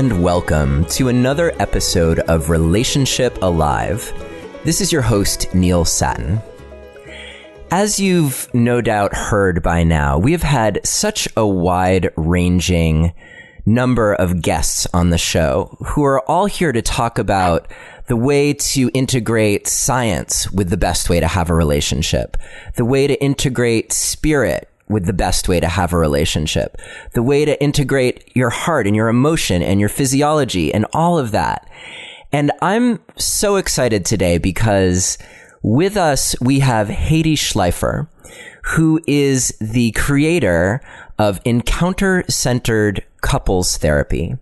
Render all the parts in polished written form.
and welcome to another episode of Relationship Alive. This is your host, Neil Sattin. As you've no doubt heard by now, we have had such a wide-ranging number of guests on the show who are all here to talk about the way to integrate science with the best way to have a relationship, the way to integrate spirit with the best way to have a relationship, the way to integrate your heart and your emotion and your physiology and all of that. And I'm so excited today because with us, we have Hedy Schleifer, who is the creator of encounter-centered couples therapy.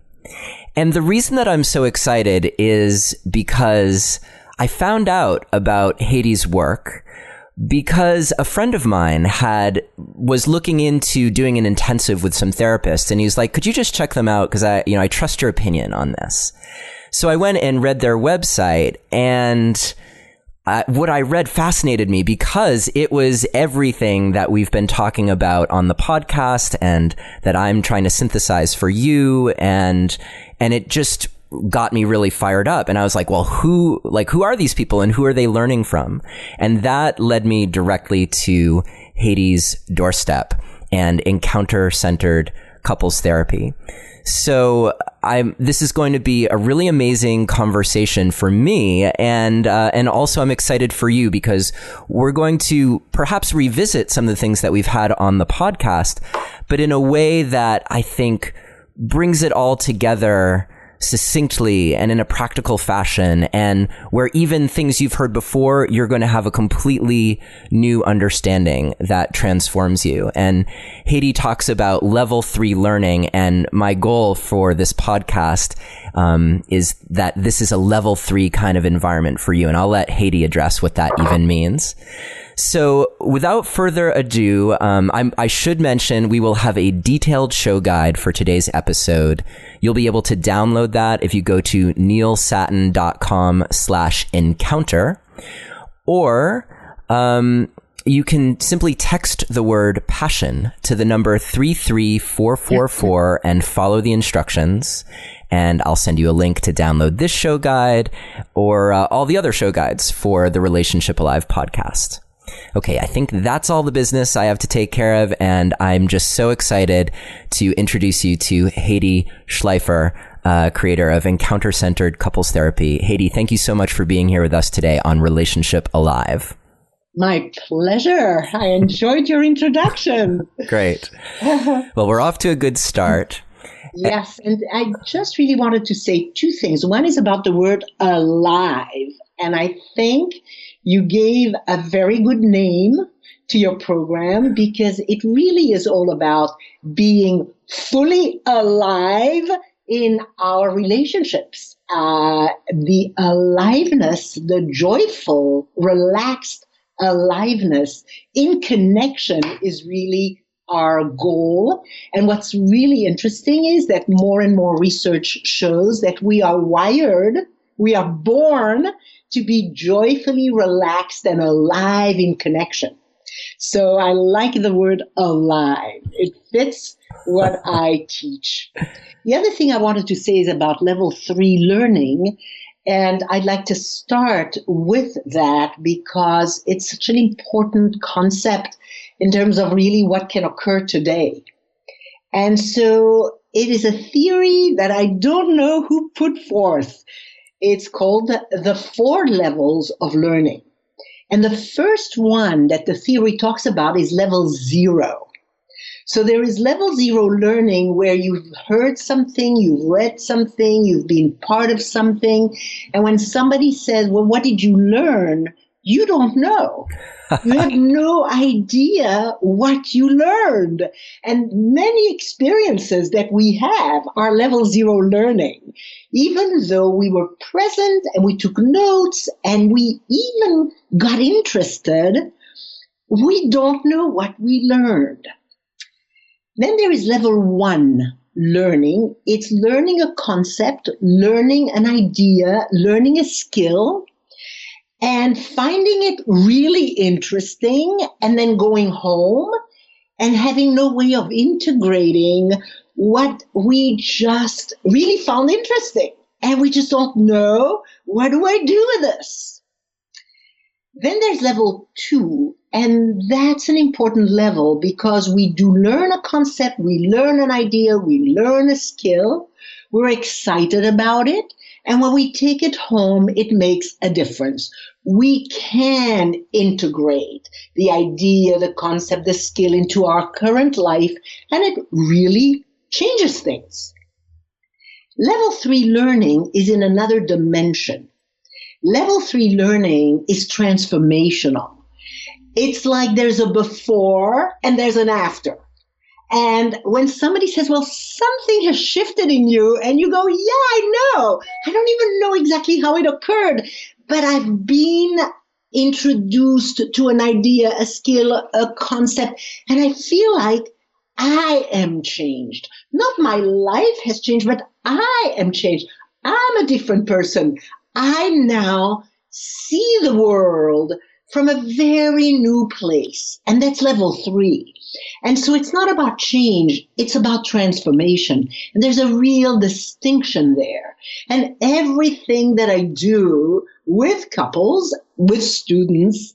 And the reason that I'm so excited is because I found out about Hedy's work because a friend of mine was looking into doing an intensive with some therapists, and he was like, could you just check them out? Because I trust your opinion on this. So I went and read their website, and what I read fascinated me because it was everything that we've been talking about on the podcast and that I'm trying to synthesize for you. And it just got me really fired up. And I was like, well, who are these people and who are they learning from? And that led me directly to Hedy's doorstep and encounter-centered couples therapy. So this is going to be a really amazing conversation for me, and also I'm excited for you because we're going to perhaps revisit some of the things that we've had on the podcast, but in a way that I think brings it all together succinctly and in a practical fashion, and where even things you've heard before, you're going to have a completely new understanding that transforms you. And Hedy talks about level 3 learning, and my goal for this podcast is that this is a level 3 kind of environment for you, and I'll let Hedy address what that even means. So without further ado, I should mention we will have a detailed show guide for today's episode. You'll be able to download that if you go to neilsattin.com/encounter, or you can simply text the word passion to the number 33444 and follow the instructions. And I'll send you a link to download this show guide or all the other show guides for the Relationship Alive podcast. Okay, I think that's all the business I have to take care of, and I'm just so excited to introduce you to Hedy Schleifer, creator of Encounter-Centered Couples Therapy. Hedy, thank you so much for being here with us today on Relationship Alive. My pleasure. I enjoyed your introduction. Great. Well, we're off to a good start. Yes, and I just really wanted to say two things. One is about the word alive, and I think you gave a very good name to your program because it really is all about being fully alive in our relationships. The aliveness, the joyful, relaxed aliveness in connection is really our goal. And what's really interesting is that more and more research shows that we are born to be joyfully relaxed and alive in connection. So I like the word alive. It fits what I teach. The other thing I wanted to say is about level 3 learning. And I'd like to start with that because it's such an important concept in terms of really what can occur today. And so it is a theory that I don't know who put forth. It's called the 4 levels of learning. And the first one that the theory talks about is level 0. So there is level 0 learning where you've heard something, you've read something, you've been part of something. And when somebody says, well, what did you learn? You don't know. You have no idea what you learned. And many experiences that we have are level 0 learning. Even though we were present and we took notes and we even got interested, we don't know what we learned. Then there is level 1 learning. It's learning a concept, learning an idea, learning a skill, and finding it really interesting and then going home and having no way of integrating what we just really found interesting. And we just don't know, what do I do with this? Then there's level 2, and that's an important level because we do learn a concept, we learn an idea, we learn a skill, we're excited about it, and when we take it home, it makes a difference. We can integrate the idea, the concept, the skill into our current life, and it really changes things. Level 3 learning is in another dimension. Level 3 learning is transformational. It's like there's a before and there's an after. And when somebody says, well, something has shifted in you, and you go, yeah, I know. I don't even know exactly how it occurred, but I've been introduced to an idea, a skill, a concept, and I feel like I am changed. Not my life has changed, but I am changed. I'm a different person. I now see the world from a very new place. And that's level 3. And so it's not about change, it's about transformation. And there's a real distinction there. And everything that I do with couples, with students,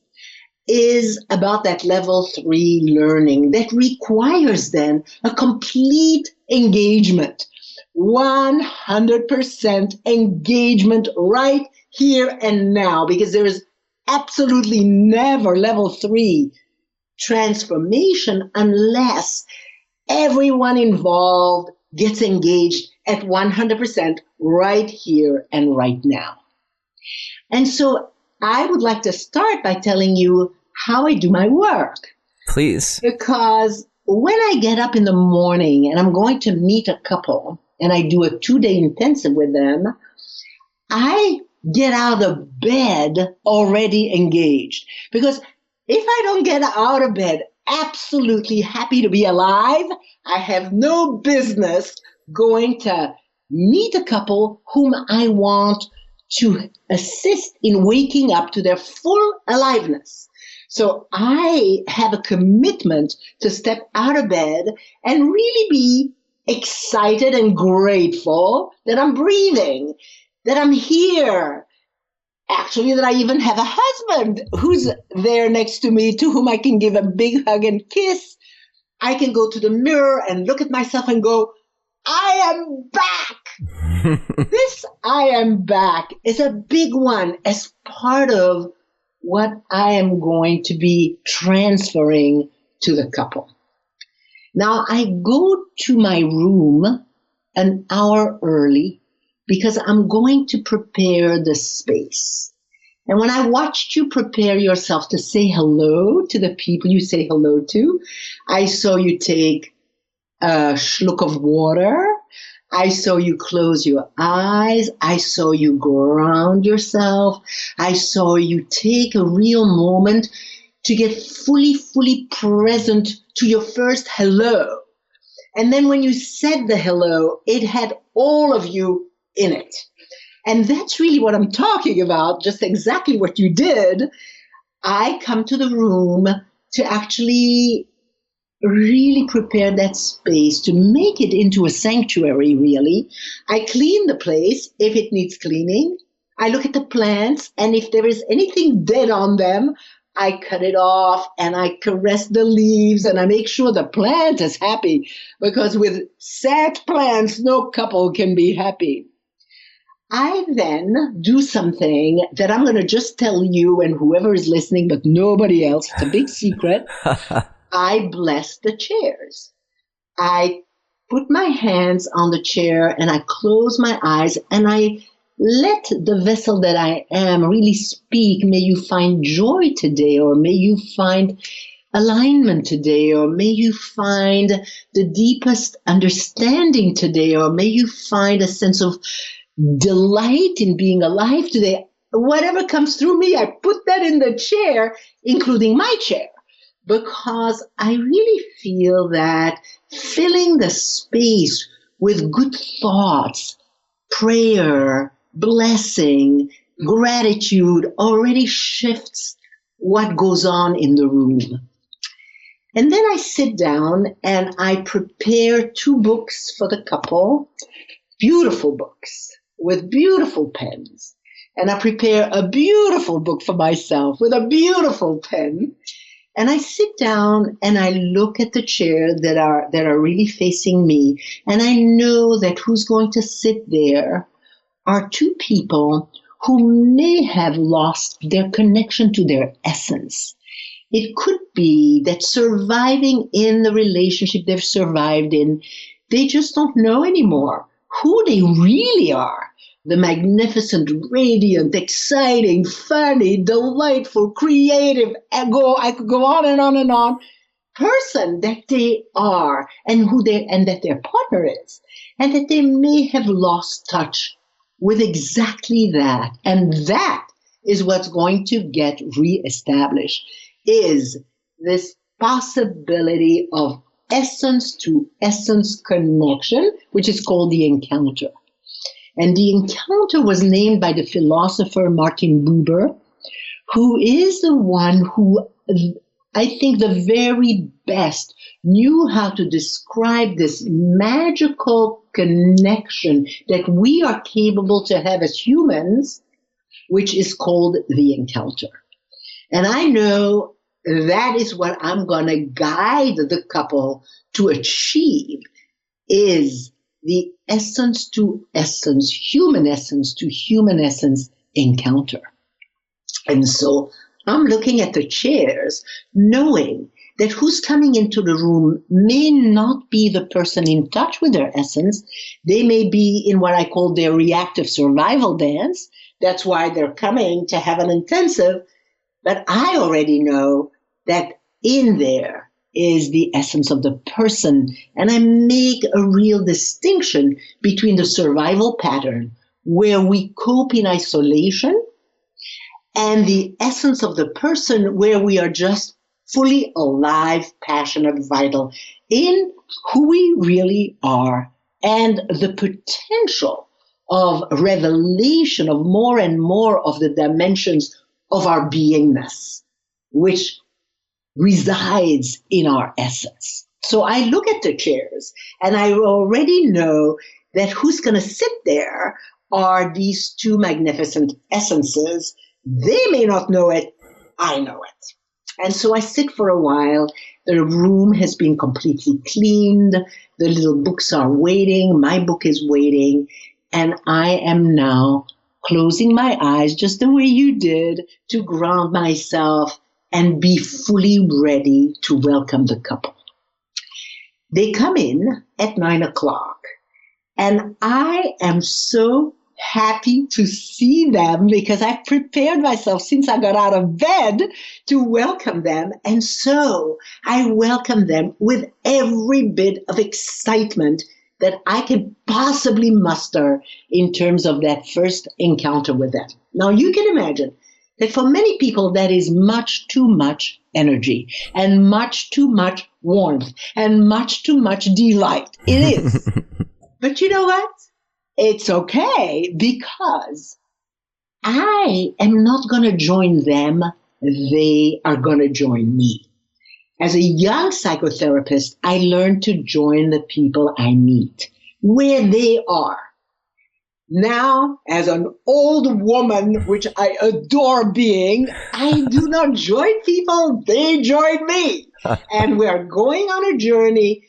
is about that level 3 learning that requires then a complete engagement. 100% engagement right here and now, because there is absolutely never level 3 transformation unless everyone involved gets engaged at 100% right here and right now. And so I would like to start by telling you how I do my work. Please. Because when I get up in the morning and I'm going to meet a couple and I do a 2-day intensive with them, I get out of bed already engaged. Because if I don't get out of bed absolutely happy to be alive, I have no business going to meet a couple whom I want to assist in waking up to their full aliveness. So I have a commitment to step out of bed and really be excited and grateful that I'm breathing, that I'm here. Actually, that I even have a husband who's there next to me, to whom I can give a big hug and kiss. I can go to the mirror and look at myself and go, I am back. This I am back is a big one as part of what I am going to be transferring to the couple. Now, I go to my room an hour early because I'm going to prepare the space. And when I watched you prepare yourself to say hello to the people you say hello to, I saw you take a schluck of water. I saw you close your eyes. I saw you ground yourself. I saw you take a real moment to get fully present to your first hello. And then when you said the hello, it had all of you in it. And that's really what I'm talking about, just exactly what you did. I come to the room to actually really prepare that space, to make it into a sanctuary, really. I clean the place if it needs cleaning. I look at the plants, and if there is anything dead on them, I cut it off and I caress the leaves and I make sure the plant is happy, because with sad plants, no couple can be happy. I then do something that I'm going to just tell you and whoever is listening, but nobody else. It's a big secret. I bless the chairs. I put my hands on the chair and I close my eyes and I let the vessel that I am really speak. May you find joy today, or may you find alignment today, or may you find the deepest understanding today, or may you find a sense of delight in being alive today. Whatever comes through me, I put that in the chair, including my chair, because I really feel that filling the space with good thoughts, prayer, blessing, gratitude already shifts what goes on in the room. And then I sit down and I prepare 2 books for the couple, beautiful books with beautiful pens. And I prepare a beautiful book for myself with a beautiful pen. And I sit down and I look at the chairs that are really facing me. And I know that who's going to sit there are 2 people who may have lost their connection to their essence. It could be that surviving in the relationship they've survived in, they just don't know anymore who they really are. The magnificent, radiant, exciting, funny, delightful, creative, I could go on and on, person that they are and that their partner is. And that they may have lost touch with exactly that. And that is what's going to get reestablished, is this possibility of essence to essence connection, which is called the encounter. And the encounter was named by the philosopher Martin Buber, who is the one who I think the very best knew how to describe this magical connection that we are capable to have as humans, which is called the encounter. And I know that is what I'm going to guide the couple to achieve, is the essence to essence, human essence to human essence encounter. And so I'm looking at the chairs, knowing that who's coming into the room may not be the person in touch with their essence. They may be in what I call their reactive survival dance. That's why they're coming to have an intensive. But I already know that in there is the essence of the person. And I make a real distinction between the survival pattern, where we cope in isolation, and the essence of the person, where we are just fully alive, passionate, vital in who we really are, and the potential of revelation of more and more of the dimensions of our beingness, which resides in our essence. So I look at the chairs and I already know that who's going to sit there are these 2 magnificent essences. They may not know it. I know it. And so I sit for a while. The room has been completely cleaned. The little books are waiting. My book is waiting. And I am now closing my eyes just the way you did to ground myself and be fully ready to welcome the couple. They come in at 9:00, and I am so happy to see them because I've prepared myself since I got out of bed to welcome them. And so I welcome them with every bit of excitement that I can possibly muster in terms of that first encounter with them. Now you can imagine that for many people, that is much too much energy and much too much warmth and much too much delight. It is. But you know what? It's okay, because I am not going to join them. They are going to join me. As a young psychotherapist, I learned to join the people I meet where they are. Now, as an old woman, which I adore being, I do not join people, they join me. And we are going on a journey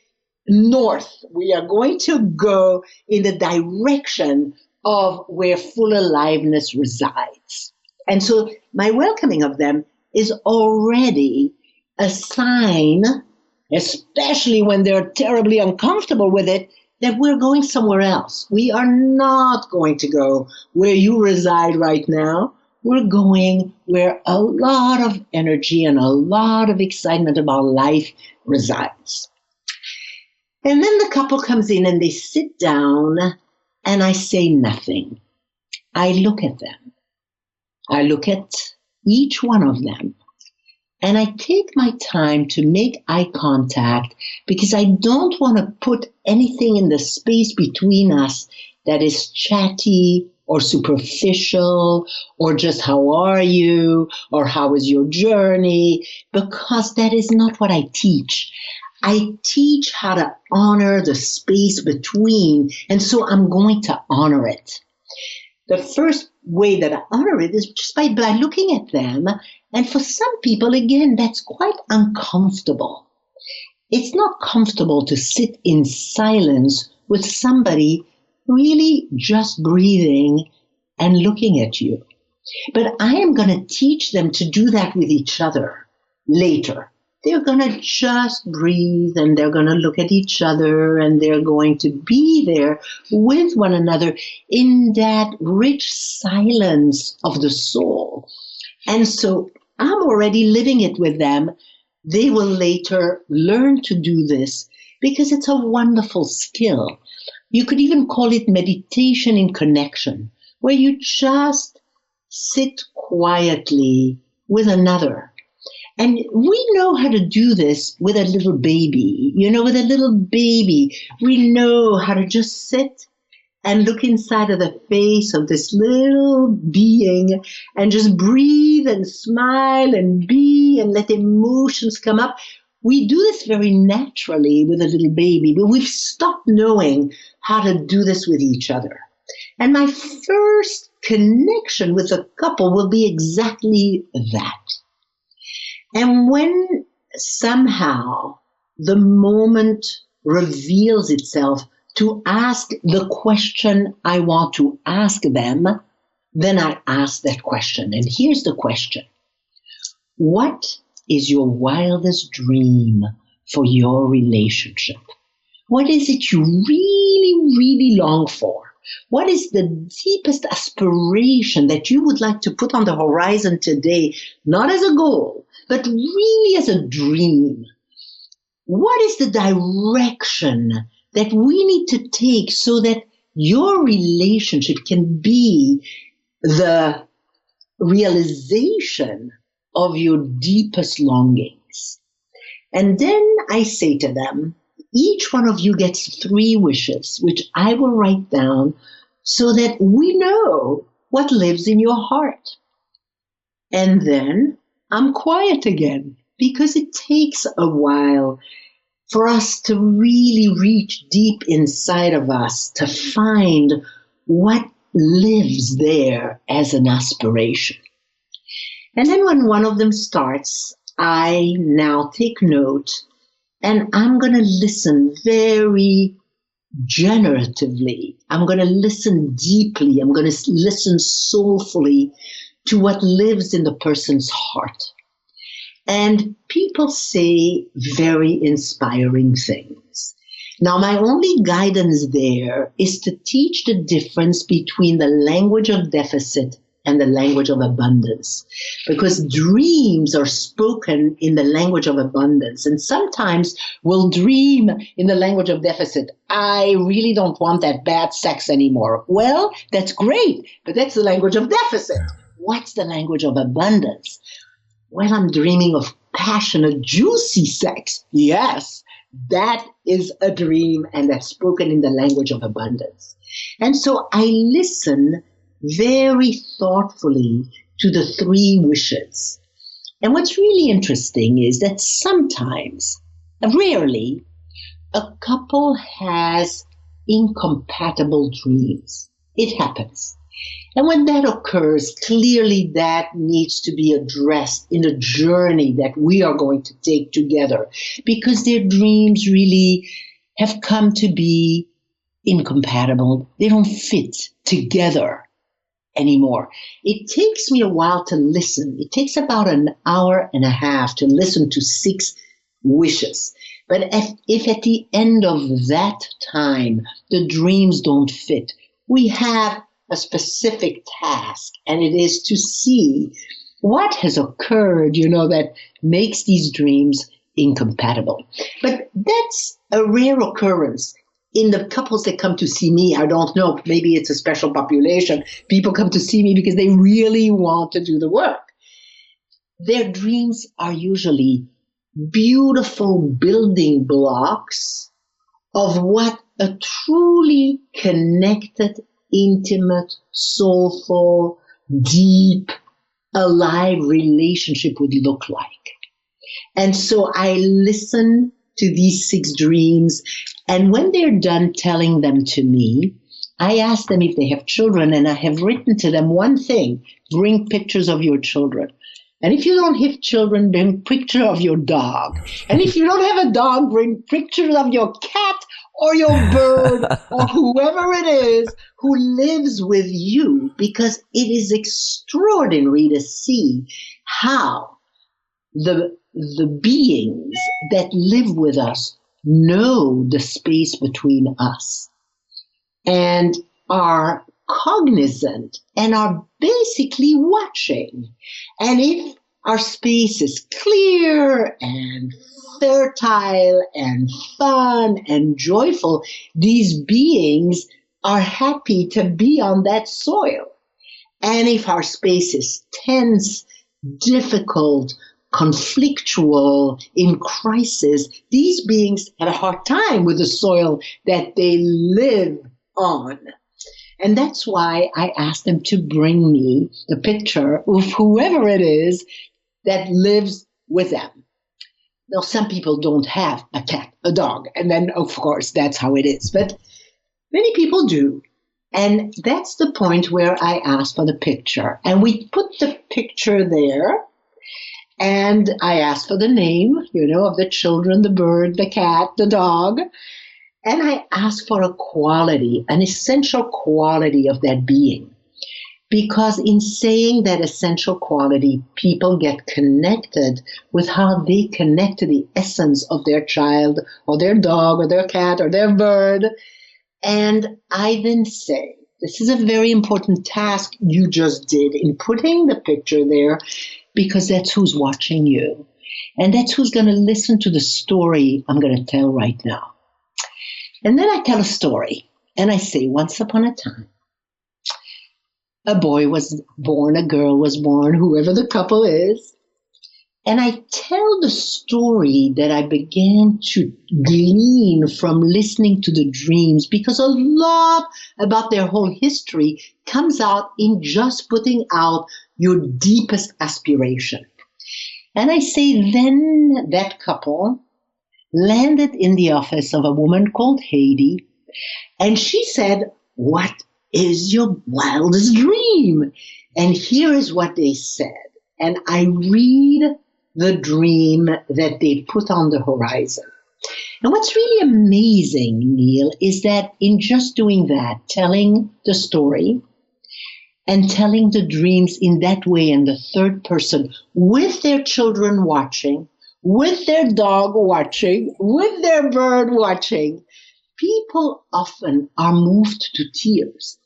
north. We are going to go in the direction of where full aliveness resides. And so my welcoming of them is already a sign, especially when they're terribly uncomfortable with it, that we're going somewhere else. We are not going to go where you reside right now. We're going where a lot of energy and a lot of excitement about life resides. And then the couple comes in and they sit down, and I say nothing. I look at them. I look at each one of them. And I take my time to make eye contact because I don't want to put anything in the space between us that is chatty or superficial or just how are you or how is your journey, because that is not what I teach. I teach how to honor the space between, and so I'm going to honor it. The first way that I honor it is just by looking at them. And for some people, again, that's quite uncomfortable. It's not comfortable to sit in silence with somebody really just breathing and looking at you. But I am going to teach them to do that with each other later. They're going to just breathe and they're going to look at each other and they're going to be there with one another in that rich silence of the soul. And so I'm already living it with them. They will later learn to do this because it's a wonderful skill. You could even call it meditation in connection, where you just sit quietly with another. And we know how to do this with a little baby. With a little baby, we know how to just sit and look inside of the face of this little being and just breathe and smile and be and let emotions come up. We do this very naturally with a little baby, but we've stopped knowing how to do this with each other. And my first connection with a couple will be exactly that. And when somehow the moment reveals itself to ask the question I want to ask them, then I ask that question. And here's the question. What is your wildest dream for your relationship? What is it you really, really long for? What is the deepest aspiration that you would like to put on the horizon today, not as a goal, but really as a dream? What is the direction that we need to take so that your relationship can be the realization of your deepest longings? And then I say to them, each one of you gets 3 wishes, which I will write down so that we know what lives in your heart. And then I'm quiet again, because it takes a while for us to really reach deep inside of us to find what lives there as an aspiration. And then when one of them starts, I now take note and I'm going to listen very generatively. I'm going to listen deeply. I'm going to listen soulfully to what lives in the person's heart. And people say very inspiring things. Now, my only guidance there is to teach the difference between the language of deficit and the language of abundance, because dreams are spoken in the language of abundance. And sometimes we'll dream in the language of deficit. I really don't want that bad sex anymore. Well, that's great, but that's the language of deficit. What's the language of abundance? Well, I'm dreaming of passionate, juicy sex. Yes, that is a dream, and that's spoken in the language of abundance. And so I listen very thoughtfully to the 3 wishes. And what's really interesting is that sometimes, rarely, a couple has incompatible dreams. It happens. And when that occurs, clearly that needs to be addressed in a journey that we are going to take together, because their dreams really have come to be incompatible. They don't fit together anymore. It takes me a while to listen. It takes about an hour and a half to listen to 6 wishes. But if at the end of that time, the dreams don't fit, we have a specific task, and it is to see what has occurred, that makes these dreams incompatible. But that's a rare occurrence. In the couples that come to see me, I don't know, maybe it's a special population. People come to see me because they really want to do the work. Their dreams are usually beautiful building blocks of what a truly connected intimate, soulful, deep, alive relationship would look like. And so I listen to these 6 dreams, and when they're done telling them to me, I ask them if they have children, and I have written to them one thing: bring pictures of your children. And if you don't have children, bring picture of your dog. And if you don't have a dog, bring pictures of your cat or your bird or whoever it is who lives with you, because it is extraordinary to see how the beings that live with us know the space between us and are cognizant and are basically watching. And if our space is clear and fertile and fun and joyful, these beings are happy to be on that soil. And if our space is tense, difficult, conflictual, in crisis, these beings have a hard time with the soil that they live on. And that's why I asked them to bring me the picture of whoever it is that lives with them. Now, some people don't have a cat, a dog, and then, of course, that's how it is. But many people do. And that's the point where I asked for the picture. And we put the picture there. And I asked for the name, of the children, the bird, the cat, the dog. And I asked for a quality, an essential quality of that being. Because in saying that essential quality, people get connected with how they connect to the essence of their child or their dog or their cat or their bird. And I then say, this is a very important task you just did in putting the picture there, because that's who's watching you. And that's who's going to listen to the story I'm going to tell right now. And then I tell a story, and I say, once upon a time, a boy was born, a girl was born, whoever the couple is. And I tell the story that I began to glean from listening to the dreams, because a lot about their whole history comes out in just putting out your deepest aspiration. And I say, then that couple landed in the office of a woman called Hedy, and she said, what is your wildest dream? And here is what they said. And I read the dream that they put on the horizon. And what's really amazing, Neil, is that in just doing that, telling the story and telling the dreams in that way in the third person, with their children watching, with their dog watching, with their bird watching, people often are moved to tears,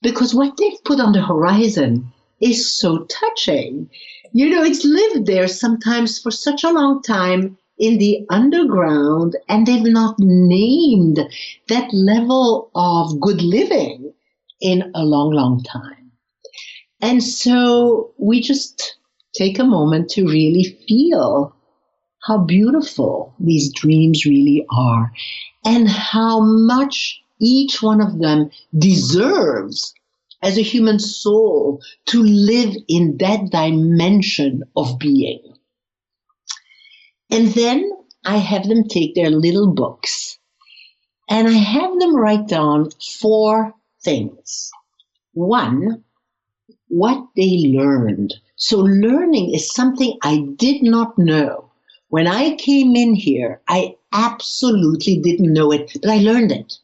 because what they've put on the horizon is so touching. It's lived there sometimes for such a long time in the underground, and they've not named that level of good living in a long, long time. And so we just take a moment to really feel how beautiful these dreams really are, and how much each one of them deserves as a human soul to live in that dimension of being. And then I have them take their little books, and I have them write down 4 things. 1, what they learned. So learning is something I did not know. When I came in here, I absolutely didn't know it, but I learned it.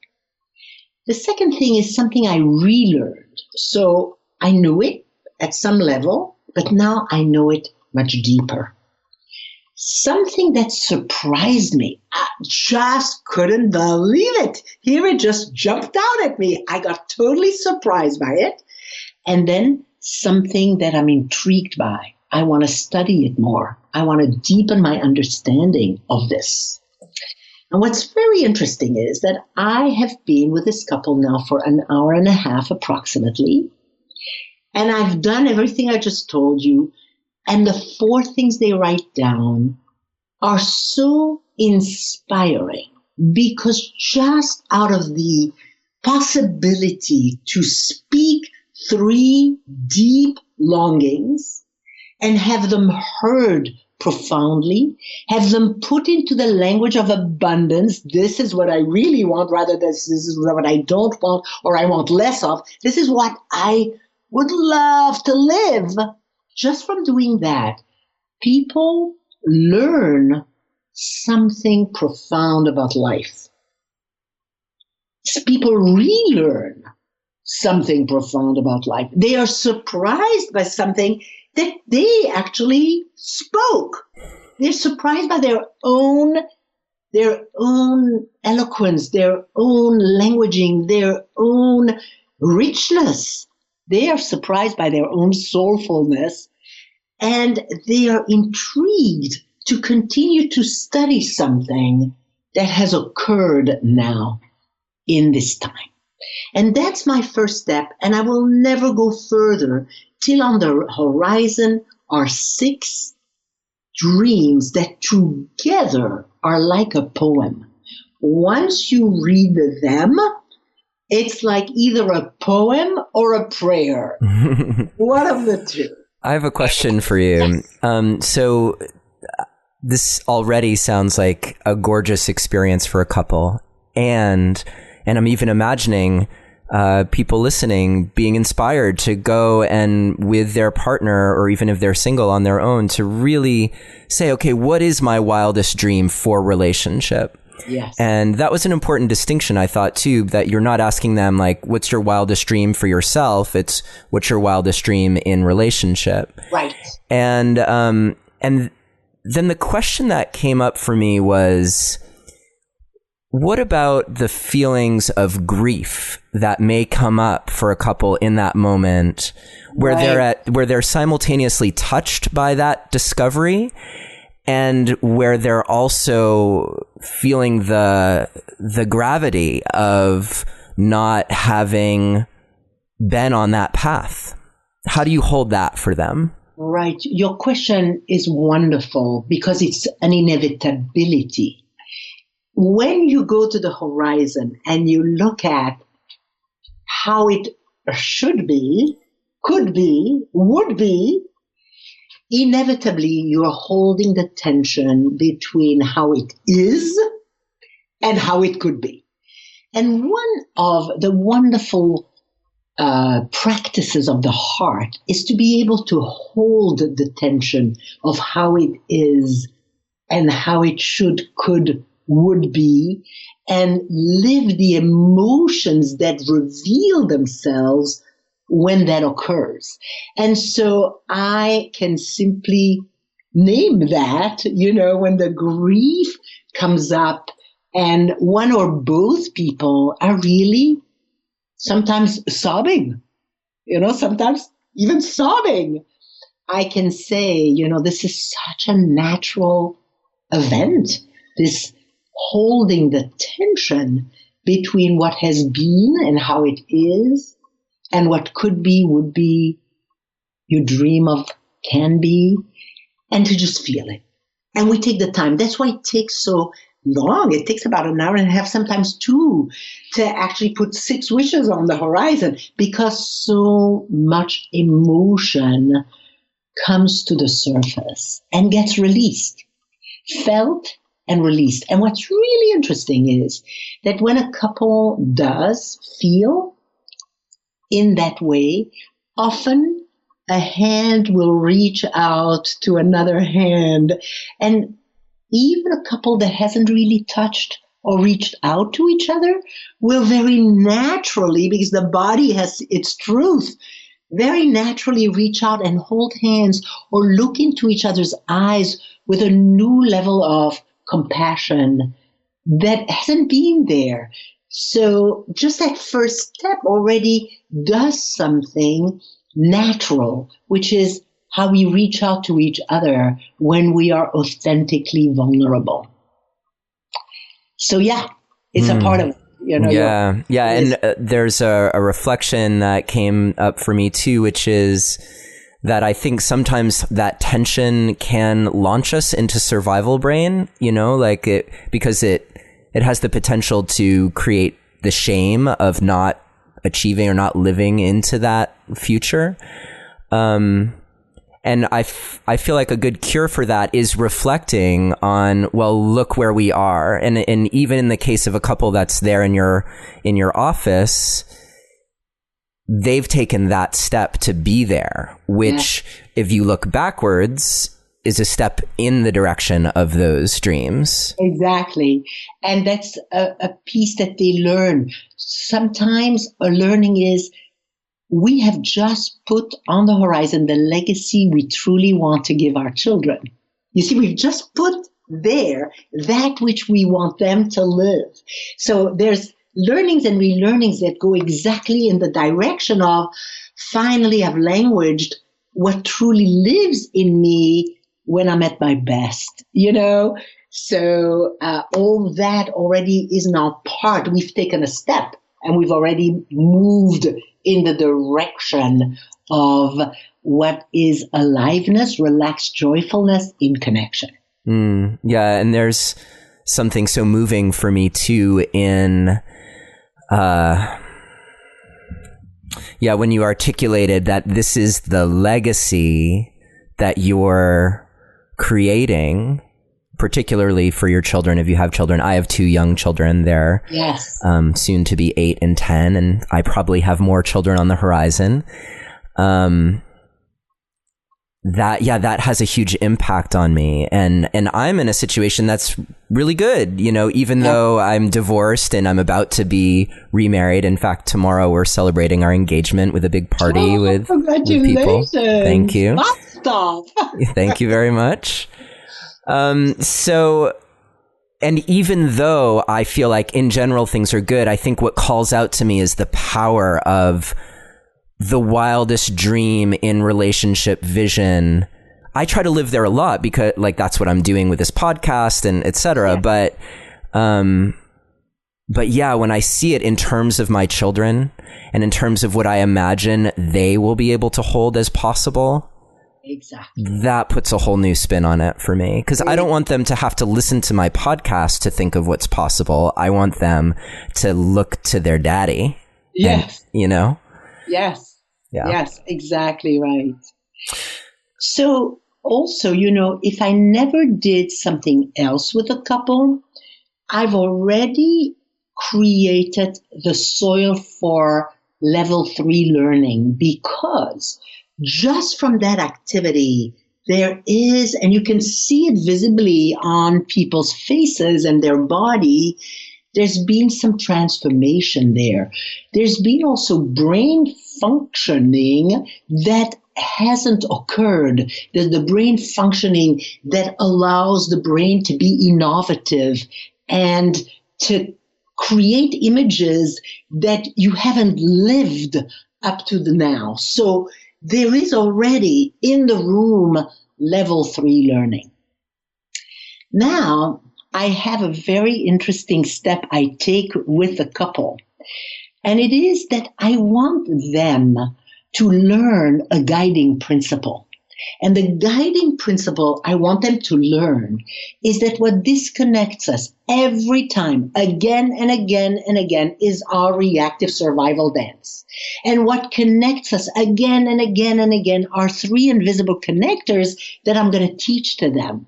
The second thing is something I relearned. So I knew it at some level, but now I know it much deeper. Something that surprised me. I just couldn't believe it. Here it just jumped out at me. I got totally surprised by it. And then something that I'm intrigued by. I want to study it more. I want to deepen my understanding of this. And what's very interesting is that I have been with this couple now for an hour and a half approximately. And I've done everything I just told you. And the 4 things they write down are so inspiring, because just out of the possibility to speak 3 deep longings and have them heard profoundly, have them put into the language of abundance. This is what I really want, rather than this is what I don't want or I want less of. This is what I would love to live. Just from doing that, people learn something profound about life. People relearn something profound about life. They are surprised by something that they actually spoke. They're surprised by their own eloquence, their own languaging, their own richness. They are surprised by their own soulfulness, and they are intrigued to continue to study something that has occurred now in this time. And that's my first step, and I will never go further till on the horizon are 6 dreams that together are like a poem. Once you read them, it's like either a poem or a prayer. One of the two. I have a question for you. So this already sounds like a gorgeous experience for a couple, and I'm even imagining people listening being inspired to go and with their partner, or even if they're single on their own, to really say, okay, what is my wildest dream for relationship? Yes. And that was an important distinction, I thought, too, that you're not asking them, like, what's your wildest dream for yourself? It's what's your wildest dream in relationship? Right. And then the question that came up for me was, what about the feelings of grief that may come up for a couple in that moment where where they're simultaneously touched by that discovery, and where they're also feeling the gravity of not having been on that path? How do you hold that for them? Right. Your question is wonderful because it's an inevitability. When you go to the horizon and you look at how it should be, could be, would be, inevitably you're holding the tension between how it is and how it could be. And one of the wonderful practices of the heart is to be able to hold the tension of how it is and how it should, could, would be, and live the emotions that reveal themselves when that occurs. And so I can simply name that, when the grief comes up and one or both people are really sometimes sobbing, sometimes even sobbing. I can say, this is such a natural event, this holding the tension between what has been and how it is and what could be, would be, you dream of, can be, and to just feel it. And we take the time. That's why it takes so long. It takes about an hour and a half, sometimes 2, to actually put 6 wishes on the horizon, because so much emotion comes to the surface and gets released, felt and released. And what's really interesting is that when a couple does feel in that way, often a hand will reach out to another hand. And even a couple that hasn't really touched or reached out to each other will very naturally, because the body has its truth, very naturally reach out and hold hands or look into each other's eyes with a new level of compassion that hasn't been there. So just that first step already does something natural, which is how we reach out to each other when we are authentically vulnerable. So it's a part of it. And there's a reflection that came up for me too, which is that I think sometimes that tension can launch us into survival brain, because it has the potential to create the shame of not achieving or not living into that future. And I feel like a good cure for that is reflecting on, well, look where we are. And even in the case of a couple that's there in your office, they've taken that step to be there, which if you look backwards is a step in the direction of those dreams. Exactly. And that's a piece that they learn. Sometimes a learning is, we have just put on the horizon the legacy we truly want to give our children. You see, we've just put there that which we want them to live. So there's learnings and relearnings that go exactly in the direction of, finally I've languaged what truly lives in me when I'm at my best, So all that already is now part. We've taken a step and we've already moved in the direction of what is aliveness, relaxed joyfulness in connection. Yeah, and there's something so moving for me too in, when you articulated that this is the legacy that you're creating, particularly for your children, if you have children. I have 2 young children. They're soon to be 8 and 10, and I probably have more children on the horizon. That has a huge impact on me. And I'm in a situation that's really good, even though I'm divorced and I'm about to be remarried. In fact, tomorrow we're celebrating our engagement with a big party with people. Thank you. Thank you very much. And even though I feel like in general things are good, I think what calls out to me is the power of the wildest dream in relationship vision. I try to live there a lot because that's what I'm doing with this podcast and et cetera. Yeah. But yeah, when I see it in terms of my children and in terms of what I imagine they will be able to hold as possible, exactly, that puts a whole new spin on it for me, because I don't want them to have to listen to my podcast to think of what's possible. I want them to look to their daddy. Yes. And, Yes. Yeah. Yes, exactly right. So also, if I never did something else with a couple, I've already created the soil for level 3 learning, because just from that activity, there is, and you can see it visibly on people's faces and their body, there's been some transformation there. There's been also brain functioning that hasn't occurred. There's the brain functioning that allows the brain to be innovative and to create images that you haven't lived up to the now. So there is already in the room level 3 learning. Now, I have a very interesting step I take with the couple, and it is that I want them to learn a guiding principle. And the guiding principle I want them to learn is that what disconnects us every time, again and again and again, is our reactive survival dance. And what connects us again and again and again are 3 invisible connectors that I'm going to teach to them.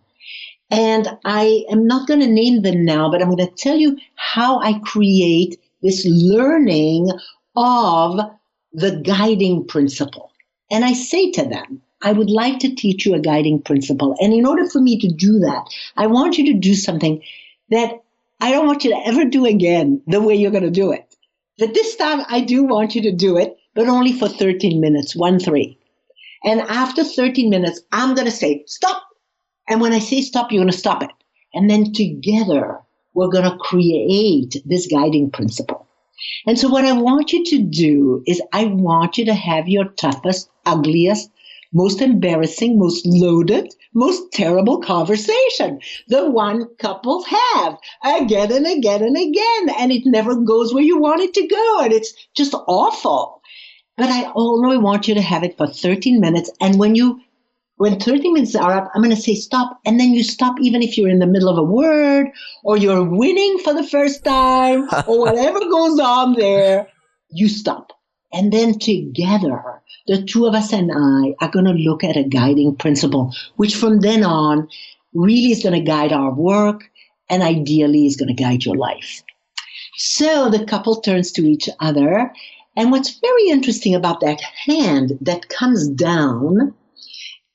And I am not going to name them now, but I'm going to tell you how I create this learning of the guiding principle. And I say to them, I would like to teach you a guiding principle. And in order for me to do that, I want you to do something that I don't want you to ever do again the way you're going to do it. But this time I do want you to do it, but only for 13 minutes, 1-3. And after 13 minutes, I'm going to say, stop. And when I say stop, you're going to stop it. And then together, we're going to create this guiding principle. And so what I want you to do is I want you to have your toughest, ugliest, most embarrassing, most loaded, most terrible conversation. The one couples have again and again and again. And it never goes where you want it to go. And it's just awful. But I only want you to have it for 13 minutes. And when you when 30 minutes are up, I'm going to say stop. And then you stop even if you're in the middle of a word or you're winning for the first time or whatever goes on there, you stop. And then together, the two of us and I are going to look at a guiding principle, which from then on really is going to guide our work and ideally is going to guide your life. So the couple turns to each other. And what's very interesting about that hand that comes down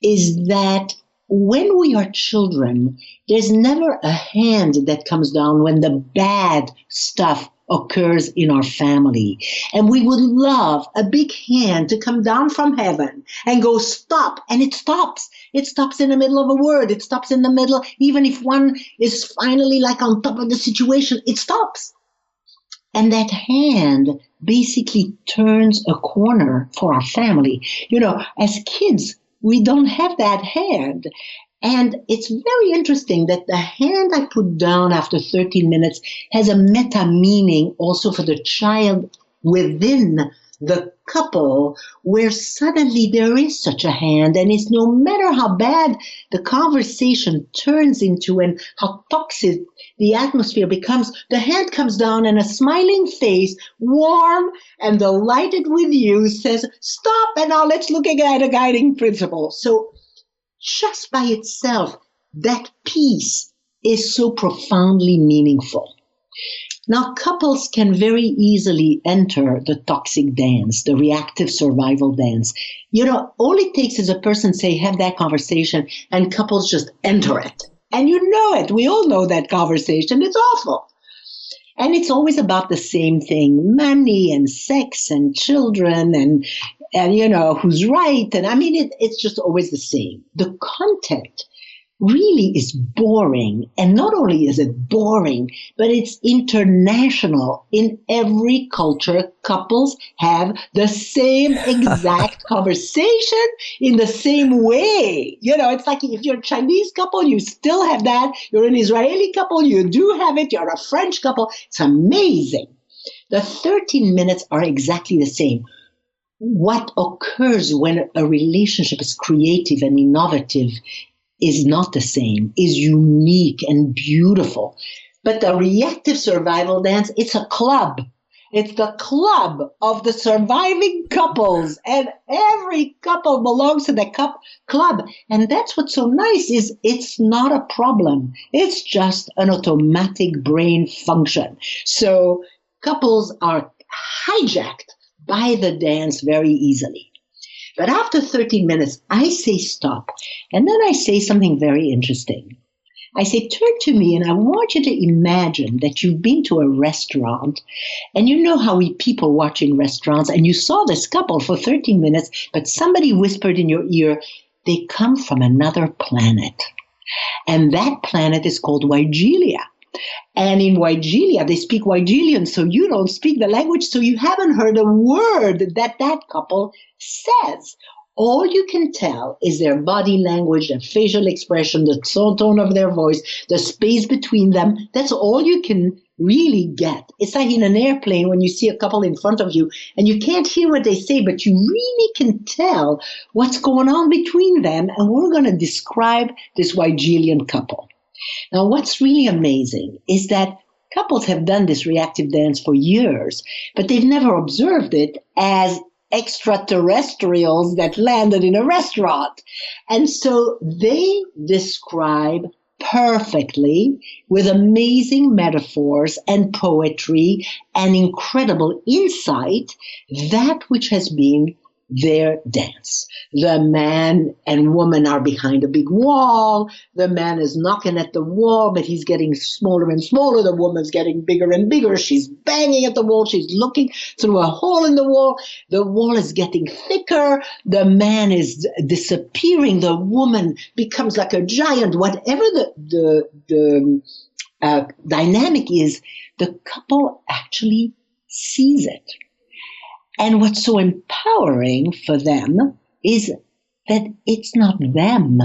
is that when we are children, there's never a hand that comes down when the bad stuff occurs in our family. And we would love a big hand to come down from heaven and go stop. And it stops. It stops in the middle of a word. It stops in the middle. Even if one is finally like on top of the situation, it stops. And that hand basically turns a corner for our family. You know, as kids, we don't have that hand. And it's very interesting that the hand I put down after 13 minutes has a meta meaning also for the child within the couple, where suddenly there is such a hand, and it's no matter how bad the conversation turns into and how toxic the atmosphere becomes, the hand comes down and a smiling face, warm and delighted with you, says, stop, and now let's look at a guiding principle. So just by itself, that piece is so profoundly meaningful. Now, couples can very easily enter the toxic dance, the reactive survival dance. You know, all it takes is a person say, have that conversation, and couples just enter it. And you know it. We all know that conversation. It's awful. And it's always about the same thing, money and sex and children and you know, who's right. And I mean, it's just always the same. The content really is boring. And not only is it boring, but it's international. In every culture, couples have the same exact conversation in the same way. You know, it's like if you're a Chinese couple, you still have that. You're an Israeli couple, you do have it. You're a French couple. It's amazing. The 13 minutes are exactly the same. What occurs when a relationship is creative and innovative is not the same, is unique and beautiful. But the reactive survival dance, it's a club. It's the club of the surviving couples, and every couple belongs to the club. And that's what's so nice is it's not a problem. It's just an automatic brain function. So couples are hijacked by the dance very easily. But after 13 minutes, I say stop. And then I say something very interesting. I say, turn to me, and I want you to imagine that you've been to a restaurant, and you know how we people watch in restaurants, and you saw this couple for 13 minutes, but somebody whispered in your ear, they come from another planet. And that planet is called Wigelia. And in Wigelia, they speak Wigelian, so you don't speak the language, so you haven't heard a word that that couple says. All you can tell is their body language, their facial expression, the tone of their voice, the space between them. That's all you can really get. It's like in an airplane when you see a couple in front of you and you can't hear what they say, but you really can tell what's going on between them. And we're going to describe this Wigelian couple. Now, what's really amazing is that couples have done this reactive dance for years, but they've never observed it as extraterrestrials that landed in a restaurant. And so they describe perfectly with amazing metaphors and poetry and incredible insight that which has been their dance. The man and woman are behind a big wall. The man is knocking at the wall, but he's getting smaller and smaller. The woman's getting bigger and bigger. She's banging at the wall. She's looking through a hole in the wall. The wall is getting thicker. The man is disappearing. The woman becomes like a giant. Whatever the dynamic is, the couple actually sees it. And what's so empowering for them is that it's not them.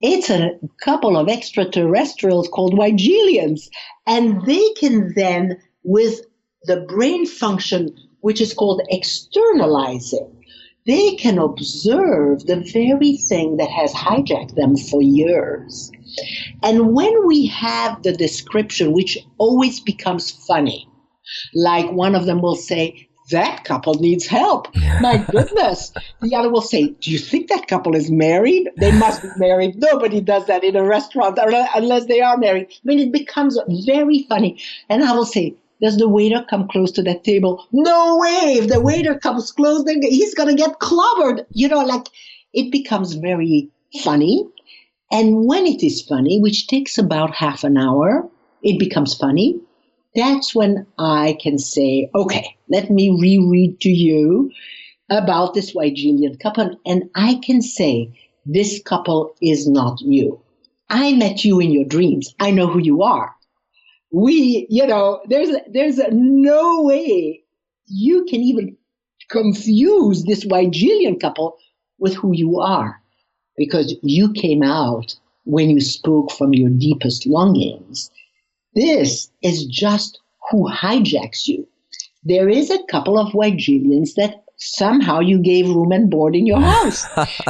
It's a couple of extraterrestrials called Wigelians. And they can then, with the brain function, which is called externalizing, they can observe the very thing that has hijacked them for years. And when we have the description, which always becomes funny, like one of them will say, that couple needs help. My goodness. The other will say, do you think that couple is married? They must be married. Nobody does that in a restaurant unless they are married. I mean, it becomes very funny. And I will say, does the waiter come close to that table? No way. If the waiter comes close, then he's going to get clobbered. Like it becomes very funny. And when it is funny, which takes about half an hour, it becomes funny. That's when I can say, okay, let me reread to you about this Wigelian couple. And I can say, this couple is not you. I met you in your dreams. I know who you are. There's no way you can even confuse this Wigelian couple with who you are, because you came out when you spoke from your deepest longings. This is just who hijacks you. There is a couple of Wigelians that somehow you gave room and board in your house.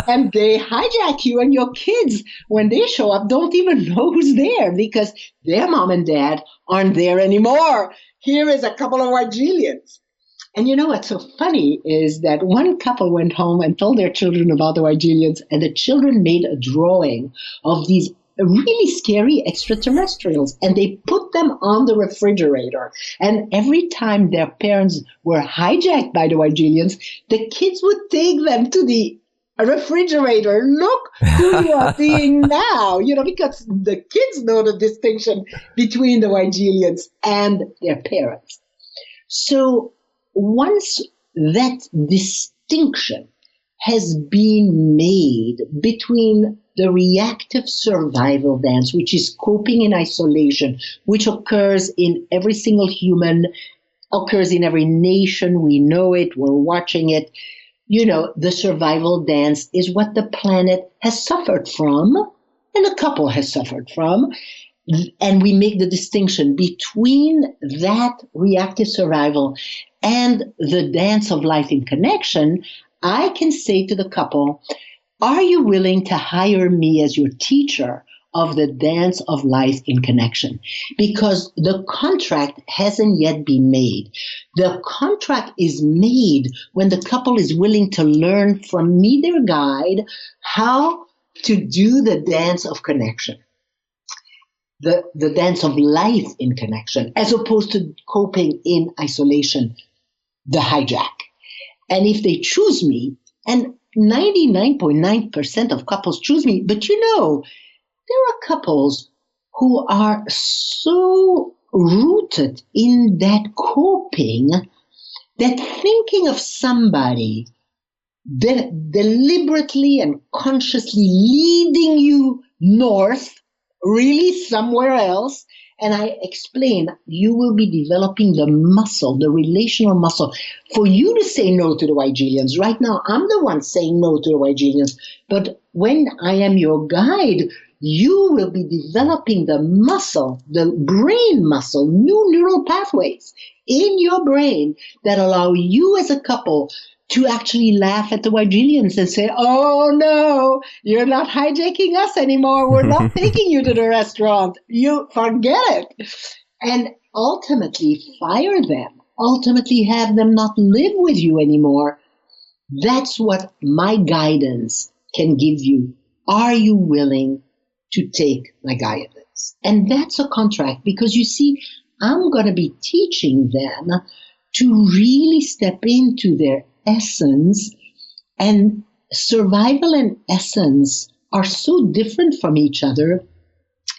And they hijack you, and your kids, when they show up, don't even know who's there because their mom and dad aren't there anymore. Here is a couple of Wigelians. And you know what's so funny is that one couple went home and told their children about the Wigelians, and the children made a drawing of these really scary extraterrestrials, and they put them on the refrigerator. And every time their parents were hijacked by the Wigelians, the kids would take them to the refrigerator. Look who you are being now, because the kids know the distinction between the Wigelians and their parents. So once that distinction has been made between the reactive survival dance, which is coping in isolation, which occurs in every single human, occurs in every nation. We know it. We're watching it. The survival dance is what the planet has suffered from, and the couple has suffered from. And we make the distinction between that reactive survival and the dance of life in connection. I can say to the couple, are you willing to hire me as your teacher of the dance of life in connection? Because the contract hasn't yet been made. The contract is made when the couple is willing to learn from me, their guide, how to do the dance of connection, the dance of life in connection, as opposed to coping in isolation, the hijack. And if they choose me, and 99.9% of couples choose me, but there are couples who are so rooted in that coping that thinking of somebody deliberately and consciously leading you north, really somewhere else. And I explain, you will be developing the muscle, the relational muscle, for you to say no to the Wigelians. Right now, I'm the one saying no to the Wigelians. But when I am your guide, you will be developing the muscle, the brain muscle, new neural pathways in your brain that allow you as a couple to actually laugh at the Wigelians and say, oh no, you're not hijacking us anymore. We're not taking you to the restaurant. You forget it. And ultimately fire them, ultimately have them not live with you anymore. That's what my guidance can give you. Are you willing to take my guidance? And that's a contract, because you see, I'm going to be teaching them to really step into their essence, and survival and essence are so different from each other.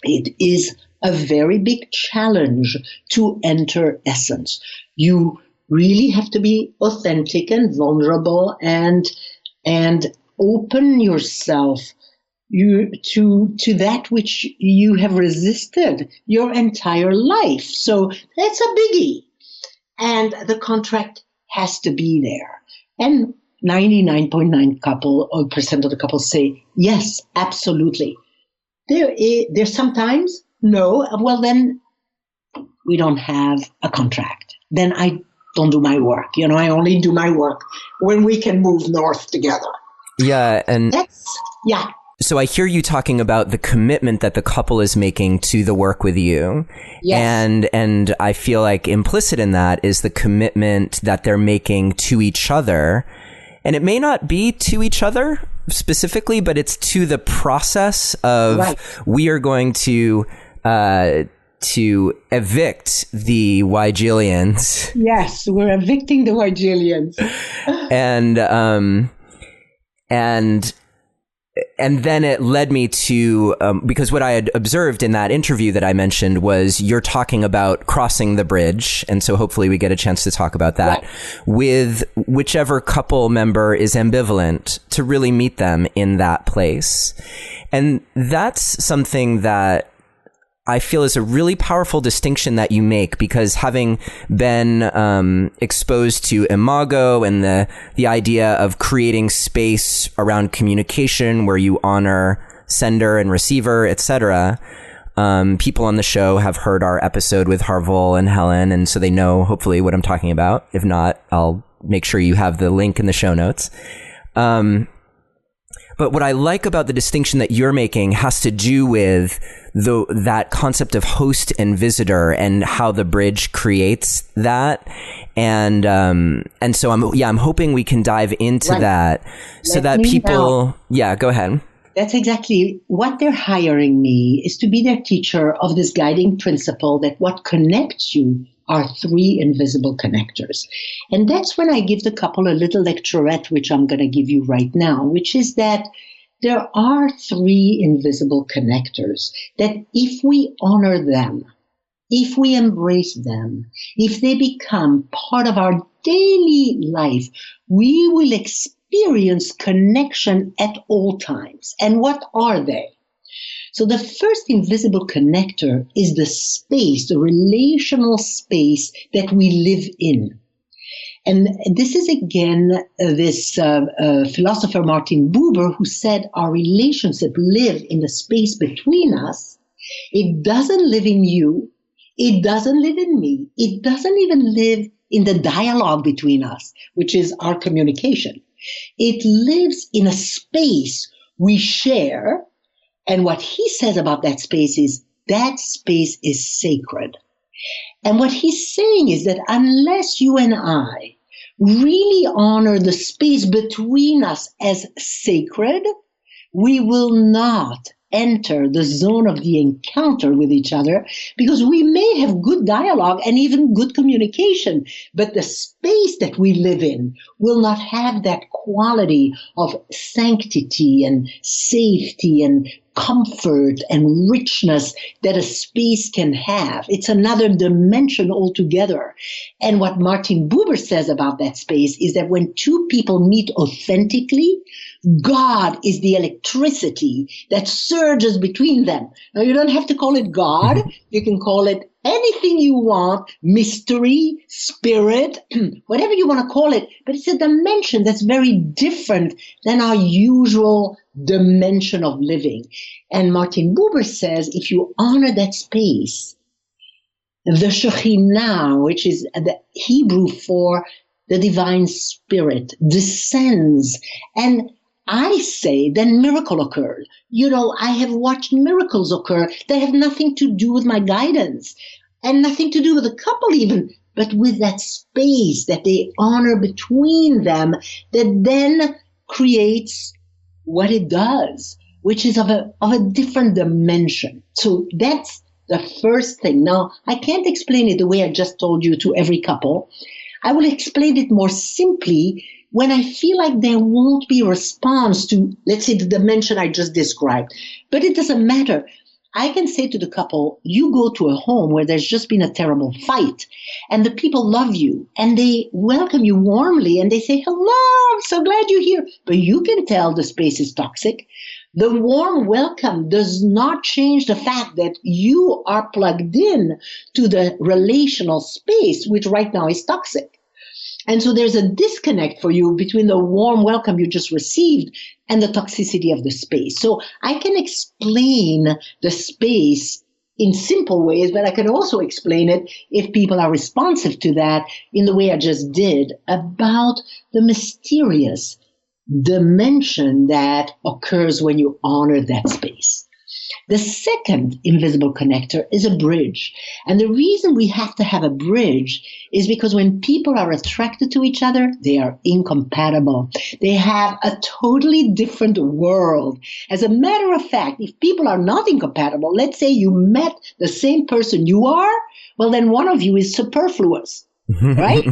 It is a very big challenge to enter essence. You really have to be authentic and vulnerable and open yourself to that which you have resisted your entire life. So that's a biggie. And the contract has to be there. And 99.9% of the couples say, yes, absolutely. There's sometimes, no, well, then we don't have a contract. Then I don't do my work. I only do my work when we can move north together. Yeah. And yeah. So I hear you talking about the commitment that the couple is making to the work with you. Yes. And I feel like implicit in that is the commitment that they're making to each other. And it may not be to each other specifically, but it's to the process of we are going to evict the Wygilians. Yes, we're evicting the Wygilians. And then it led me to, because what I had observed in that interview that I mentioned was you're talking about crossing the bridge. And so hopefully we get a chance to talk about that with whichever couple member is ambivalent, to really meet them in that place. And that's something that I feel is a really powerful distinction that you make, because having been exposed to Imago and the idea of creating space around communication where you honor sender and receiver, etc., people on the show have heard our episode with Harville and Helen, and so they know hopefully what I'm talking about. If not, I'll make sure you have the link in the show notes. But what I like about the distinction that you're making has to do with that concept of host and visitor and how the bridge creates that. And so I'm hoping we can dive into that so that people, go ahead. That's exactly what they're hiring me, is to be their teacher of this guiding principle that what connects you are three invisible connectors. And that's when I give the couple a little lecturette, which I'm going to give you right now, which is that there are three invisible connectors that if we honor them, if we embrace them, if they become part of our daily life, we will experience connection at all times. And what are they? So the first invisible connector is the space, the relational space that we live in. And this is again this philosopher Martin Buber, who said our relationship live in the space between us. It doesn't live in you. It doesn't live in me. It doesn't even live in the dialogue between us, which is our communication. It lives in a space we share. And what he says about that space is sacred. And what he's saying is that unless you and I really honor the space between us as sacred, we will not enter the zone of the encounter with each other, because we may have good dialogue and even good communication, but the space that we live in will not have that quality of sanctity and safety and comfort and richness that a space can have. It's another dimension altogether. And what Martin Buber says about that space is that when two people meet authentically, God is the electricity that surges between them. Now, you don't have to call it God. You can call it anything you want, mystery, spirit, whatever you want to call it. But it's a dimension that's very different than our usual dimension of living. And Martin Buber says if you honor that space, the Shekhinah, which is the Hebrew for the divine spirit, descends. And I say then miracle occurred. I have watched miracles occur that have nothing to do with my guidance and nothing to do with the couple even, but with that space that they honor between them that then creates what it does, which is of a different dimension. So that's the first thing. Now, I can't explain it the way I just told you to every couple. I will explain it more simply when I feel like there won't be a response to, let's say, the dimension I just described. But it doesn't matter. I can say to the couple, you go to a home where there's just been a terrible fight and the people love you and they welcome you warmly and they say, hello, I'm so glad you're here. But you can tell the space is toxic. The warm welcome does not change the fact that you are plugged in to the relational space, which right now is toxic. And so there's a disconnect for you between the warm welcome you just received and the toxicity of the space. So I can explain the space in simple ways, but I can also explain it if people are responsive to that in the way I just did about the mysterious dimension that occurs when you honor that space. The second invisible connector is a bridge. And the reason we have to have a bridge is because when people are attracted to each other, they are incompatible. They have a totally different world. As a matter of fact, if people are not incompatible, let's say you met the same person you are, well, then one of you is superfluous, right?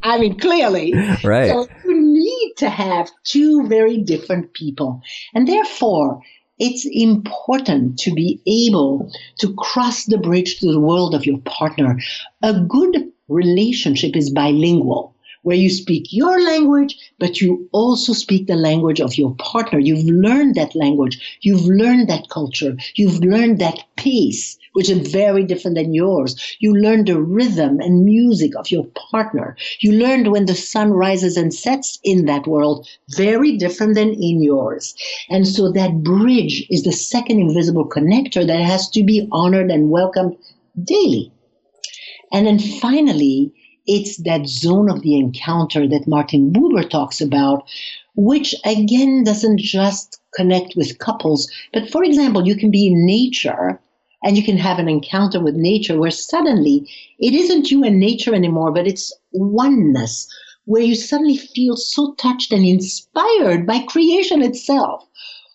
I mean, clearly. Right. So you need to have two very different people. And therefore, it's important to be able to cross the bridge to the world of your partner. A good relationship is bilingual, where you speak your language, but you also speak the language of your partner. You've learned that language. You've learned that culture. You've learned that pace, which is very different than yours. You learned the rhythm and music of your partner. You learned when the sun rises and sets in that world, very different than in yours. And so that bridge is the second invisible connector that has to be honored and welcomed daily. And then finally, it's that zone of the encounter that Martin Buber talks about, which again doesn't just connect with couples, but for example, you can be in nature and you can have an encounter with nature where suddenly it isn't you and nature anymore, but it's oneness, where you suddenly feel so touched and inspired by creation itself.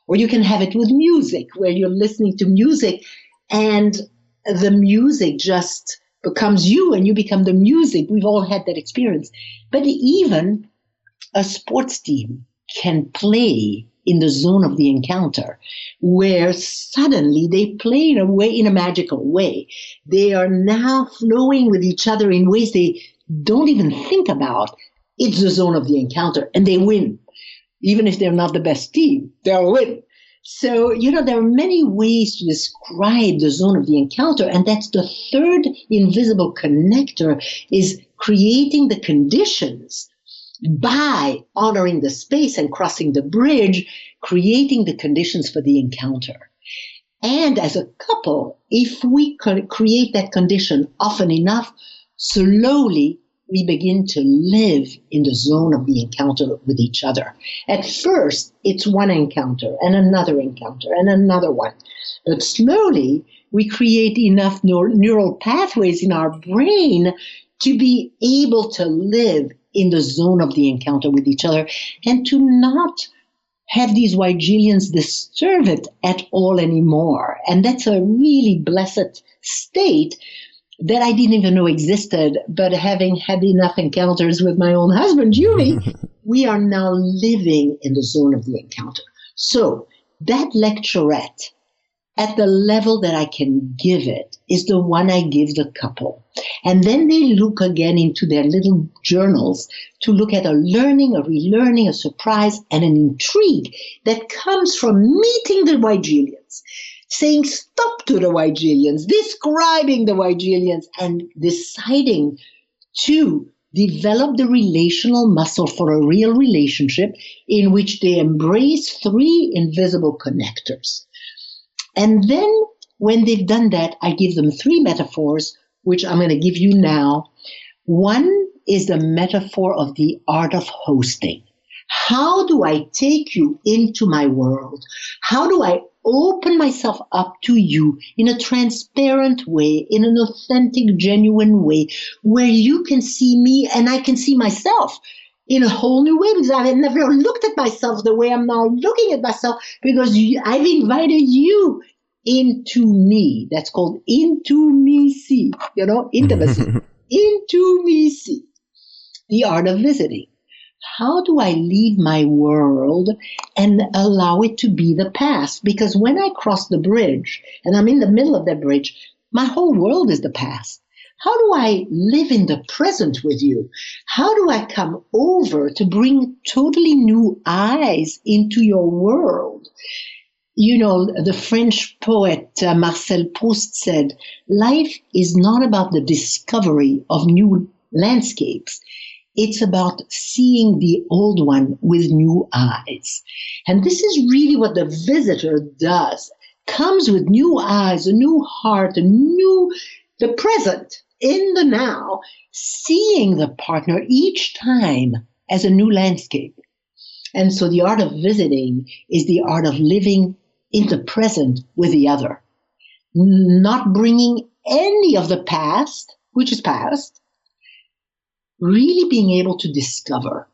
Or you can have it with music, where you're listening to music and the music just becomes you and you become the music. We've all had that experience. But even a sports team can play in the zone of the encounter, where suddenly they play in a magical way. They are now flowing with each other in ways they don't even think about. It's the zone of the encounter, and they win. Even if they're not the best team, they'll win. So, there are many ways to describe the zone of the encounter, and that's the third invisible connector, is creating the conditions by honoring the space and crossing the bridge, creating the conditions for the encounter. And as a couple, if we create that condition often enough, slowly we begin to live in the zone of the encounter with each other. At first, it's one encounter and another encounter and another one. But slowly, we create enough neural pathways in our brain to be able to live in the zone of the encounter with each other and to not have these Wigelians disturb it at all anymore. And that's a really blessed state that I didn't even know existed, but having had enough encounters with my own husband, Julie, we are now living in the zone of the encounter. So that lecturette, at the level that I can give it, is the one I give the couple. And then they look again into their little journals to look at a learning, a relearning, a surprise, and an intrigue that comes from meeting the Wigelians, saying stop to the Wigelians, describing the Wigelians, and deciding to develop the relational muscle for a real relationship in which they embrace three invisible connectors. And then when they've done that, I give them three metaphors, which I'm going to give you now. One is the metaphor of the art of hosting. How do I take you into my world? How do I open myself up to you in a transparent way, in an authentic, genuine way, where you can see me and I can see myself in a whole new way, because I've never looked at myself the way I'm now looking at myself, because I've invited you into me. That's called intimacy, intimacy. Intimacy, the art of visiting. How do I leave my world and allow it to be the past? Because when I cross the bridge and I'm in the middle of that bridge, my whole world is the past. How do I live in the present with you? How do I come over to bring totally new eyes into your world? The French poet Marcel Proust said, life is not about the discovery of new landscapes. It's about seeing the old one with new eyes. And this is really what the visitor does. comes with new eyes, a new heart, the present in the now, seeing the partner each time as a new landscape. And so the art of visiting is the art of living in the present with the other, not bringing any of the past, which is past, really being able to discover.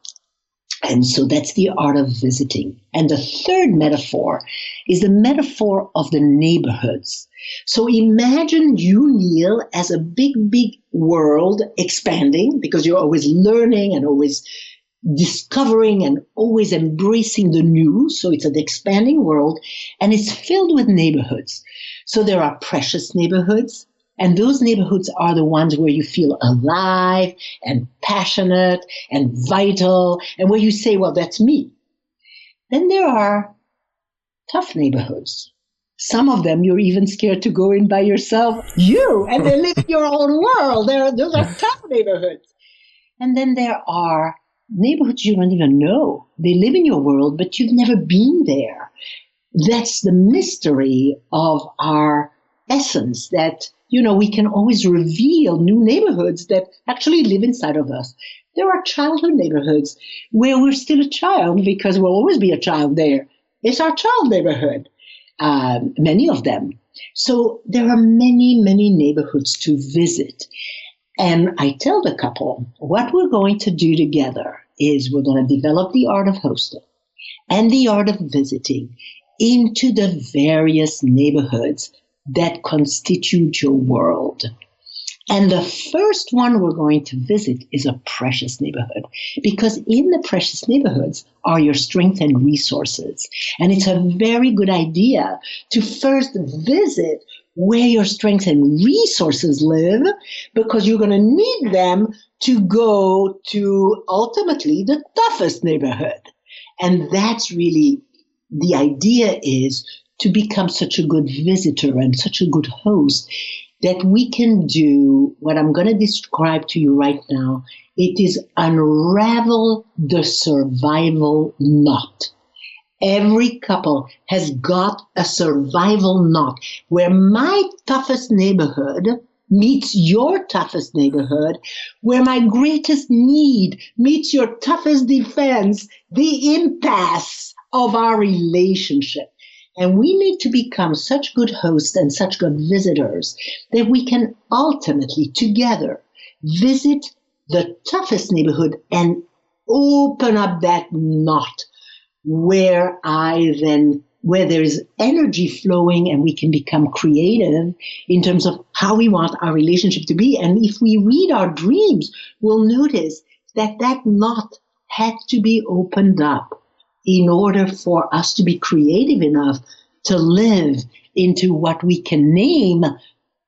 And so that's the art of visiting. And the third metaphor is the metaphor of the neighborhoods. So imagine you, Neil, as a big, big world expanding, because you're always learning and always discovering and always embracing the new. So it's an expanding world, and it's filled with neighborhoods. So there are precious neighborhoods, and those neighborhoods are the ones where you feel alive and passionate and vital, and where you say, well, that's me. Then there are tough neighborhoods. Some of them you're even scared to go in by yourself, and they live in your own world. Those are tough neighborhoods. And then there are neighborhoods you don't even know. They live in your world, but you've never been there. That's the mystery of our essence, that, we can always reveal new neighborhoods that actually live inside of us. There are childhood neighborhoods where we're still a child, because we'll always be a child there. It's our child neighborhood, many of them. So there are many, many neighborhoods to visit. And I tell the couple, what we're going to do together is we're going to develop the art of hosting and the art of visiting into the various neighborhoods that constitute your world. And the first one we're going to visit is a precious neighborhood, because in the precious neighborhoods are your strengths and resources. And it's a very good idea to first visit where your strengths and resources live, because you're going to need them to go to ultimately the toughest neighborhood. And that's really the idea, is to become such a good visitor and such a good host that we can do what I'm going to describe to you right now. It is unravel the survival knot. Every couple has got a survival knot where my toughest neighborhood meets your toughest neighborhood, where my greatest need meets your toughest defense, the impasse of our relationship. And we need to become such good hosts and such good visitors that we can ultimately together visit the toughest neighborhood and open up that knot where there is energy flowing, and we can become creative in terms of how we want our relationship to be. And if we read our dreams, we'll notice that knot had to be opened up in order for us to be creative enough to live into what we can name,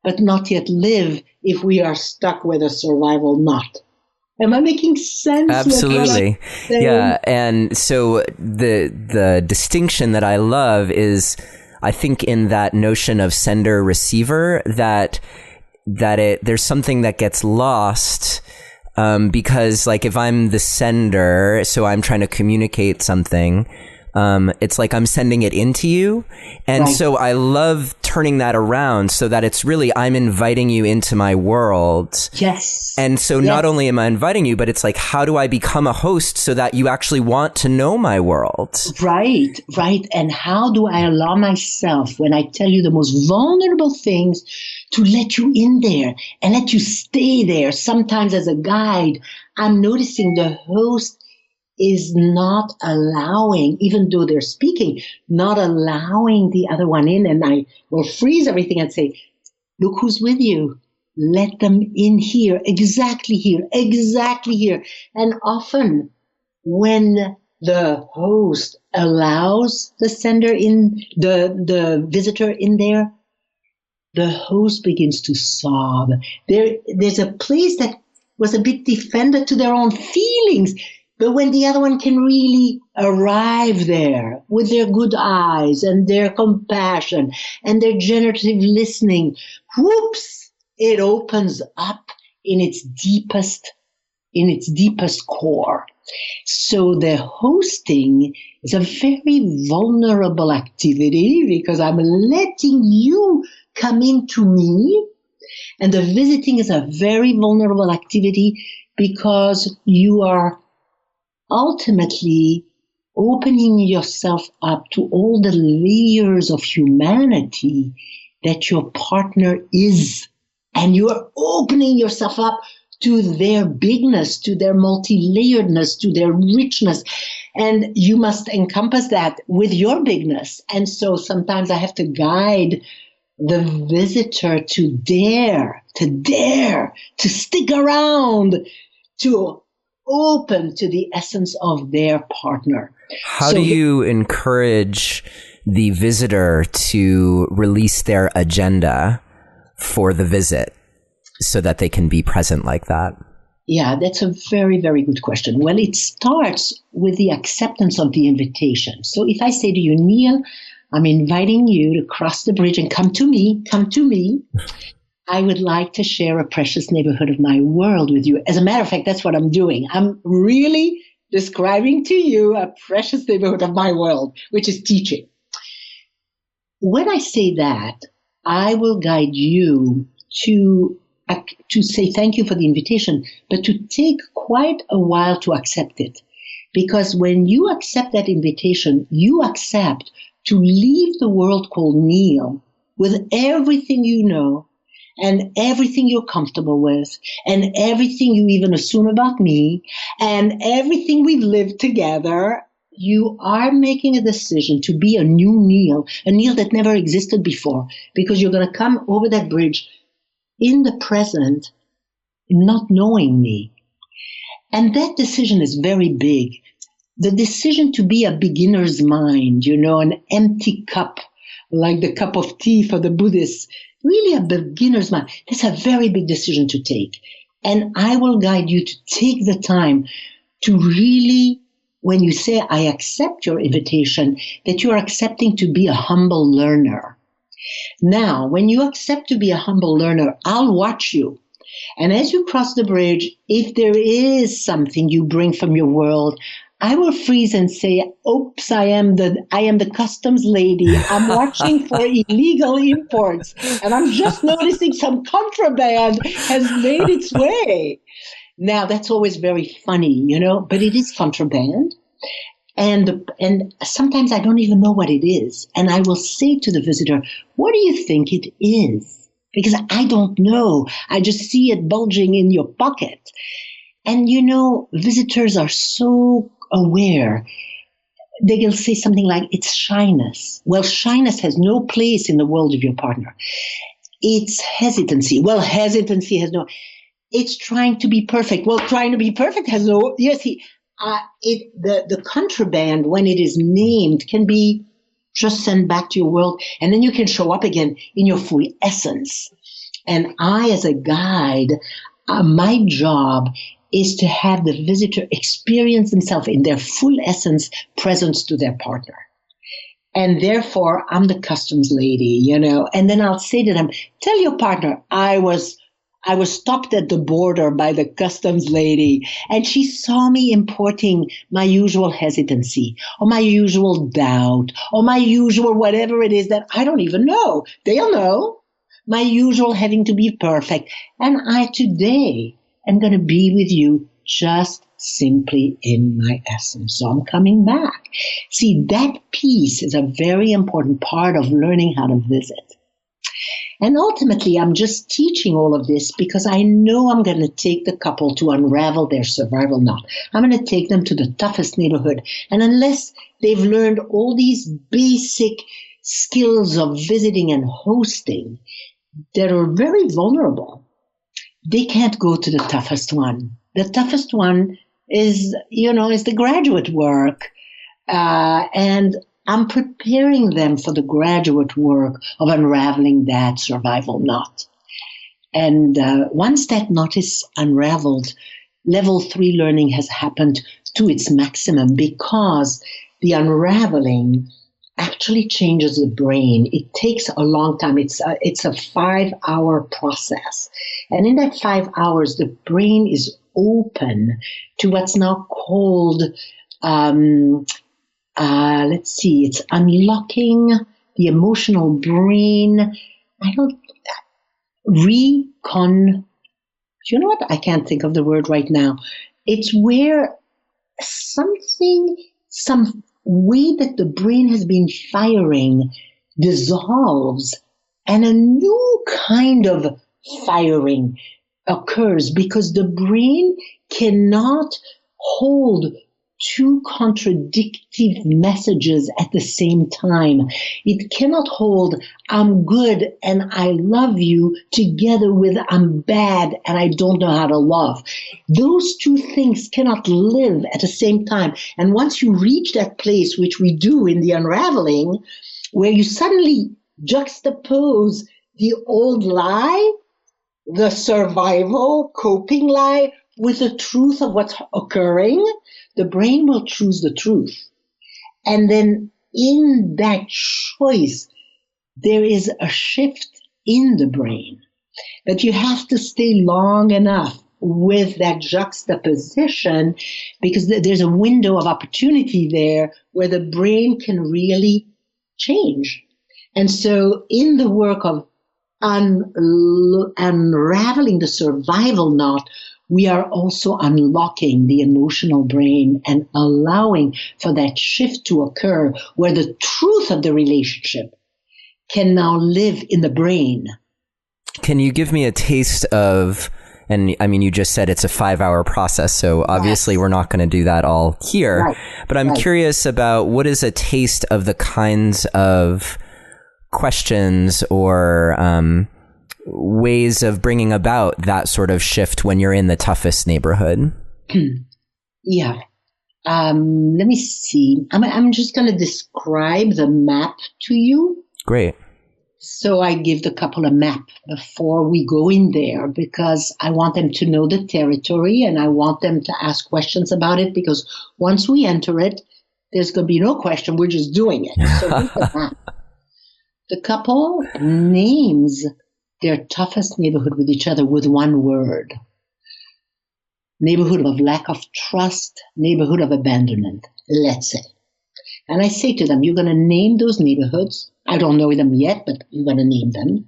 but not yet live if we are stuck with a survival knot. Am I making sense? Absolutely. Yeah. And so the distinction that I love is, I think, in that notion of sender receiver, that there's something that gets lost, because like if I'm the sender, so I'm trying to communicate something, it's like I'm sending it into you. And right. So I love turning that around so that it's really, I'm inviting you into my world. Yes. And so not only am I inviting you, but it's like, how do I become a host so that you actually want to know my world? Right. And how do I allow myself, when I tell you the most vulnerable things, to let you in there and let you stay there? Sometimes as a guide, I'm noticing the host is not allowing, even though they're speaking, not allowing the other one in. And I will freeze everything and say, look who's with you. Let them in here, exactly here, exactly here. And often when the host allows the sender in, the visitor in there, the host begins to sob. There's a place that was a bit defended to their own feelings. But when the other one can really arrive there with their good eyes and their compassion and their generative listening, whoops, it opens up in its deepest core. So the hosting is a very vulnerable activity because I'm letting you come into me. And the visiting is a very vulnerable activity because you are ultimately opening yourself up to all the layers of humanity that your partner is. And you're opening yourself up to their bigness, to their multi-layeredness, to their richness. And you must encompass that with your bigness. And so sometimes I have to guide the visitor to dare, to stick around, to open to the essence of their partner. How do you encourage the visitor to release their agenda for the visit so that they can be present like that? Yeah, that's a very, very good question. Well, it starts with the acceptance of the invitation. So if I say to you, Neil, I'm inviting you to cross the bridge and come to me. I would like to share a precious neighborhood of my world with you. As a matter of fact, that's what I'm doing. I'm really describing to you a precious neighborhood of my world, which is teaching. When I say that, I will guide you to say thank you for the invitation, but to take quite a while to accept it. Because when you accept that invitation, you accept to leave the world called Neil with everything you know and everything you're comfortable with and everything you even assume about me and everything we've lived together. You are making a decision to be a new Neil, a Neil that never existed before, because you're going to come over that bridge in the present, not knowing me. And that decision is very big. The decision to be a beginner's mind, an empty cup, like the cup of tea for the Buddhists, really a beginner's mind. That's a very big decision to take. And I will guide you to take the time to really, when you say, I accept your invitation, that you're accepting to be a humble learner. Now, when you accept to be a humble learner, I'll watch you. And as you cross the bridge, if there is something you bring from your world, I will freeze and say, oops, I am the customs lady. I'm watching for illegal imports. And I'm just noticing some contraband has made its way. Now, that's always very funny, but it is contraband. And sometimes I don't even know what it is. And I will say to the visitor, what do you think it is? Because I don't know. I just see it bulging in your pocket. And visitors are so aware. They'll say something like, it's shyness. Well, shyness has no place in the world of your partner. It's hesitancy. Well, hesitancy has no, it's trying to be perfect. Well, trying to be perfect has no, the contraband, when it is named, can be just sent back to your world, and then you can show up again in your full essence. And I, as a guide, my job is to have the visitor experience themselves in their full essence, presence to their partner. And therefore, I'm the customs lady, and then I'll say to them, tell your partner, I was stopped at the border by the customs lady, and she saw me importing my usual hesitancy or my usual doubt or my usual whatever it is that I don't even know. They'll know. My usual having to be perfect. And I today am going to be with you just simply in my essence. So I'm coming back. See, that piece is a very important part of learning how to visit. And ultimately, I'm just teaching all of this because I know I'm going to take the couple to unravel their survival knot. I'm going to take them to the toughest neighborhood. And unless they've learned all these basic skills of visiting and hosting that are very vulnerable, they can't go to the toughest one. The toughest one is the graduate work. And I'm preparing them for the graduate work of unraveling that survival knot. And once that knot is unraveled, level 3 learning has happened to its maximum because the unraveling actually changes the brain. It takes a long time. It's a 5-hour process. And in that 5 hours, the brain is open to what's now called, it's unlocking the emotional brain. You know what? I can't think of the word right now. It's where some way that the brain has been firing dissolves and a new kind of firing occurs because the brain cannot hold two contradictory messages at the same time. It cannot hold I'm good and I love you together with I'm bad and I don't know how to love. Those two things cannot live at the same time. And once you reach that place, which we do in the unraveling, where you suddenly juxtapose the old lie, the survival coping lie, with the truth of what's occurring, the brain will choose the truth. And then in that choice, there is a shift in the brain. But you have to stay long enough with that juxtaposition because there's a window of opportunity there where the brain can really change. And so in the work of unraveling the survival knot, we are also unlocking the emotional brain and allowing for that shift to occur where the truth of the relationship can now live in the brain. Can you give me a taste of, and I mean, you just said it's a 5-hour process, so obviously we're not going to do that all here, but I'm curious about what is a taste of the kinds of questions or ways of bringing about that sort of shift when you're in the toughest neighborhood? Yeah. Let me see. I'm just going to describe the map to you. Great. So I give the couple a map before we go in there because I want them to know the territory and I want them to ask questions about it because once we enter it, there's going to be no question. We're just doing it. So here's the map. The couple names their toughest neighborhood with each other with one word. Neighborhood of lack of trust, neighborhood of abandonment, let's say. And I say to them, you're going to name those neighborhoods. I don't know them yet, but you're going to name them.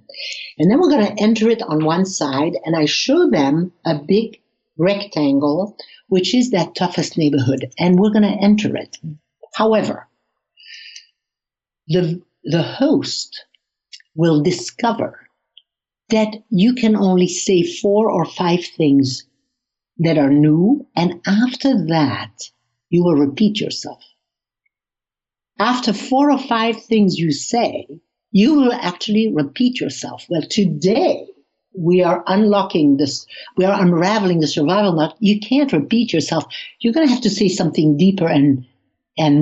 And then we're going to enter it on one side, and I show them a big rectangle, which is that toughest neighborhood, and we're going to enter it. However, the host will discover that you can only say 4 or 5 things that are new, and after that, you will repeat yourself. After 4 or 5 things you say, you will actually repeat yourself. Well, today, we are unlocking this, we are unraveling the survival knot. You can't repeat yourself. You're going to have to say something deeper and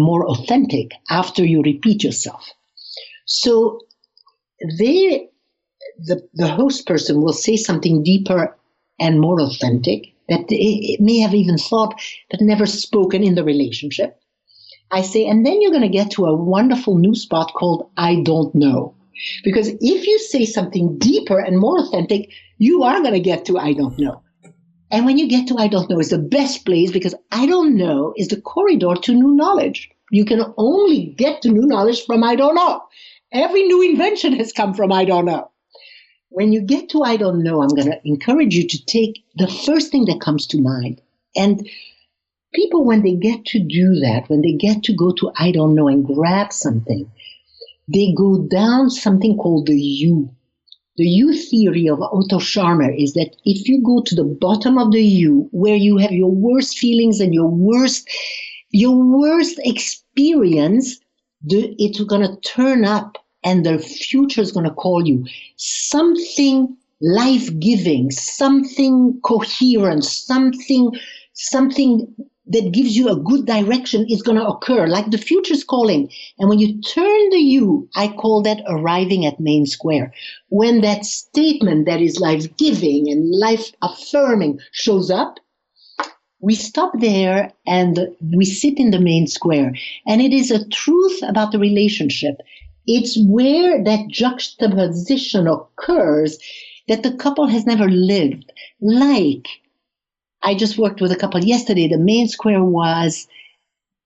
more authentic after you repeat yourself. So the host person will say something deeper and more authentic that it may have even thought but never spoken in the relationship. I say, and then you're going to get to a wonderful new spot called I don't know. Because if you say something deeper and more authentic, you are going to get to I don't know. And when you get to I don't know, it's the best place because I don't know is the corridor to new knowledge. You can only get to new knowledge from I don't know. Every new invention has come from I don't know. When you get to I don't know, I'm going to encourage you to take the first thing that comes to mind. And people, when they get to do that, when they get to go to I don't know and grab something, they go down something called the U. The U theory of Otto Scharmer is that if you go to the bottom of the U, where you have your worst feelings and your worst experience, it's going to turn up and the future is going to call you. Something life-giving, something coherent, something that gives you a good direction is going to occur, like the future's calling. And when you turn the U, I call that arriving at Main Square. When that statement that is life-giving and life-affirming shows up, we stop there and we sit in the Main Square. And it is a truth about the relationship. It's where that juxtaposition occurs that the couple has never lived. Like, I just worked with a couple yesterday. The main square was,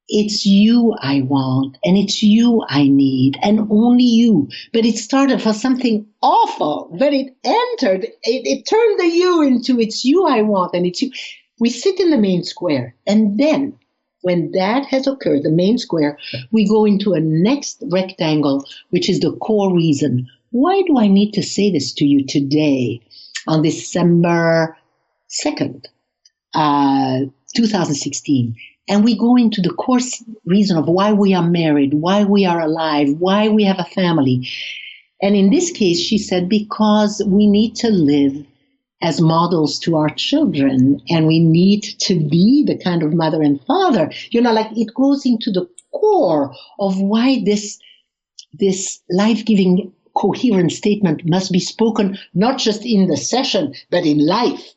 it's you I want, and it's you I need, and only you. But it started for something awful, but it entered, it turned the you into it's you I want, and it's you. We sit in the main square, and then when that has occurred, the main square, we go into a next rectangle, which is the core reason. Why do I need to say this to you today on December 2nd, 2016? And we go into the core reason of why we are married, why we are alive, why we have a family. And in this case, she said, because we need to live as models to our children, and we need to be the kind of mother and father. Like it goes into the core of why this life-giving, coherent statement must be spoken, not just in the session, but in life,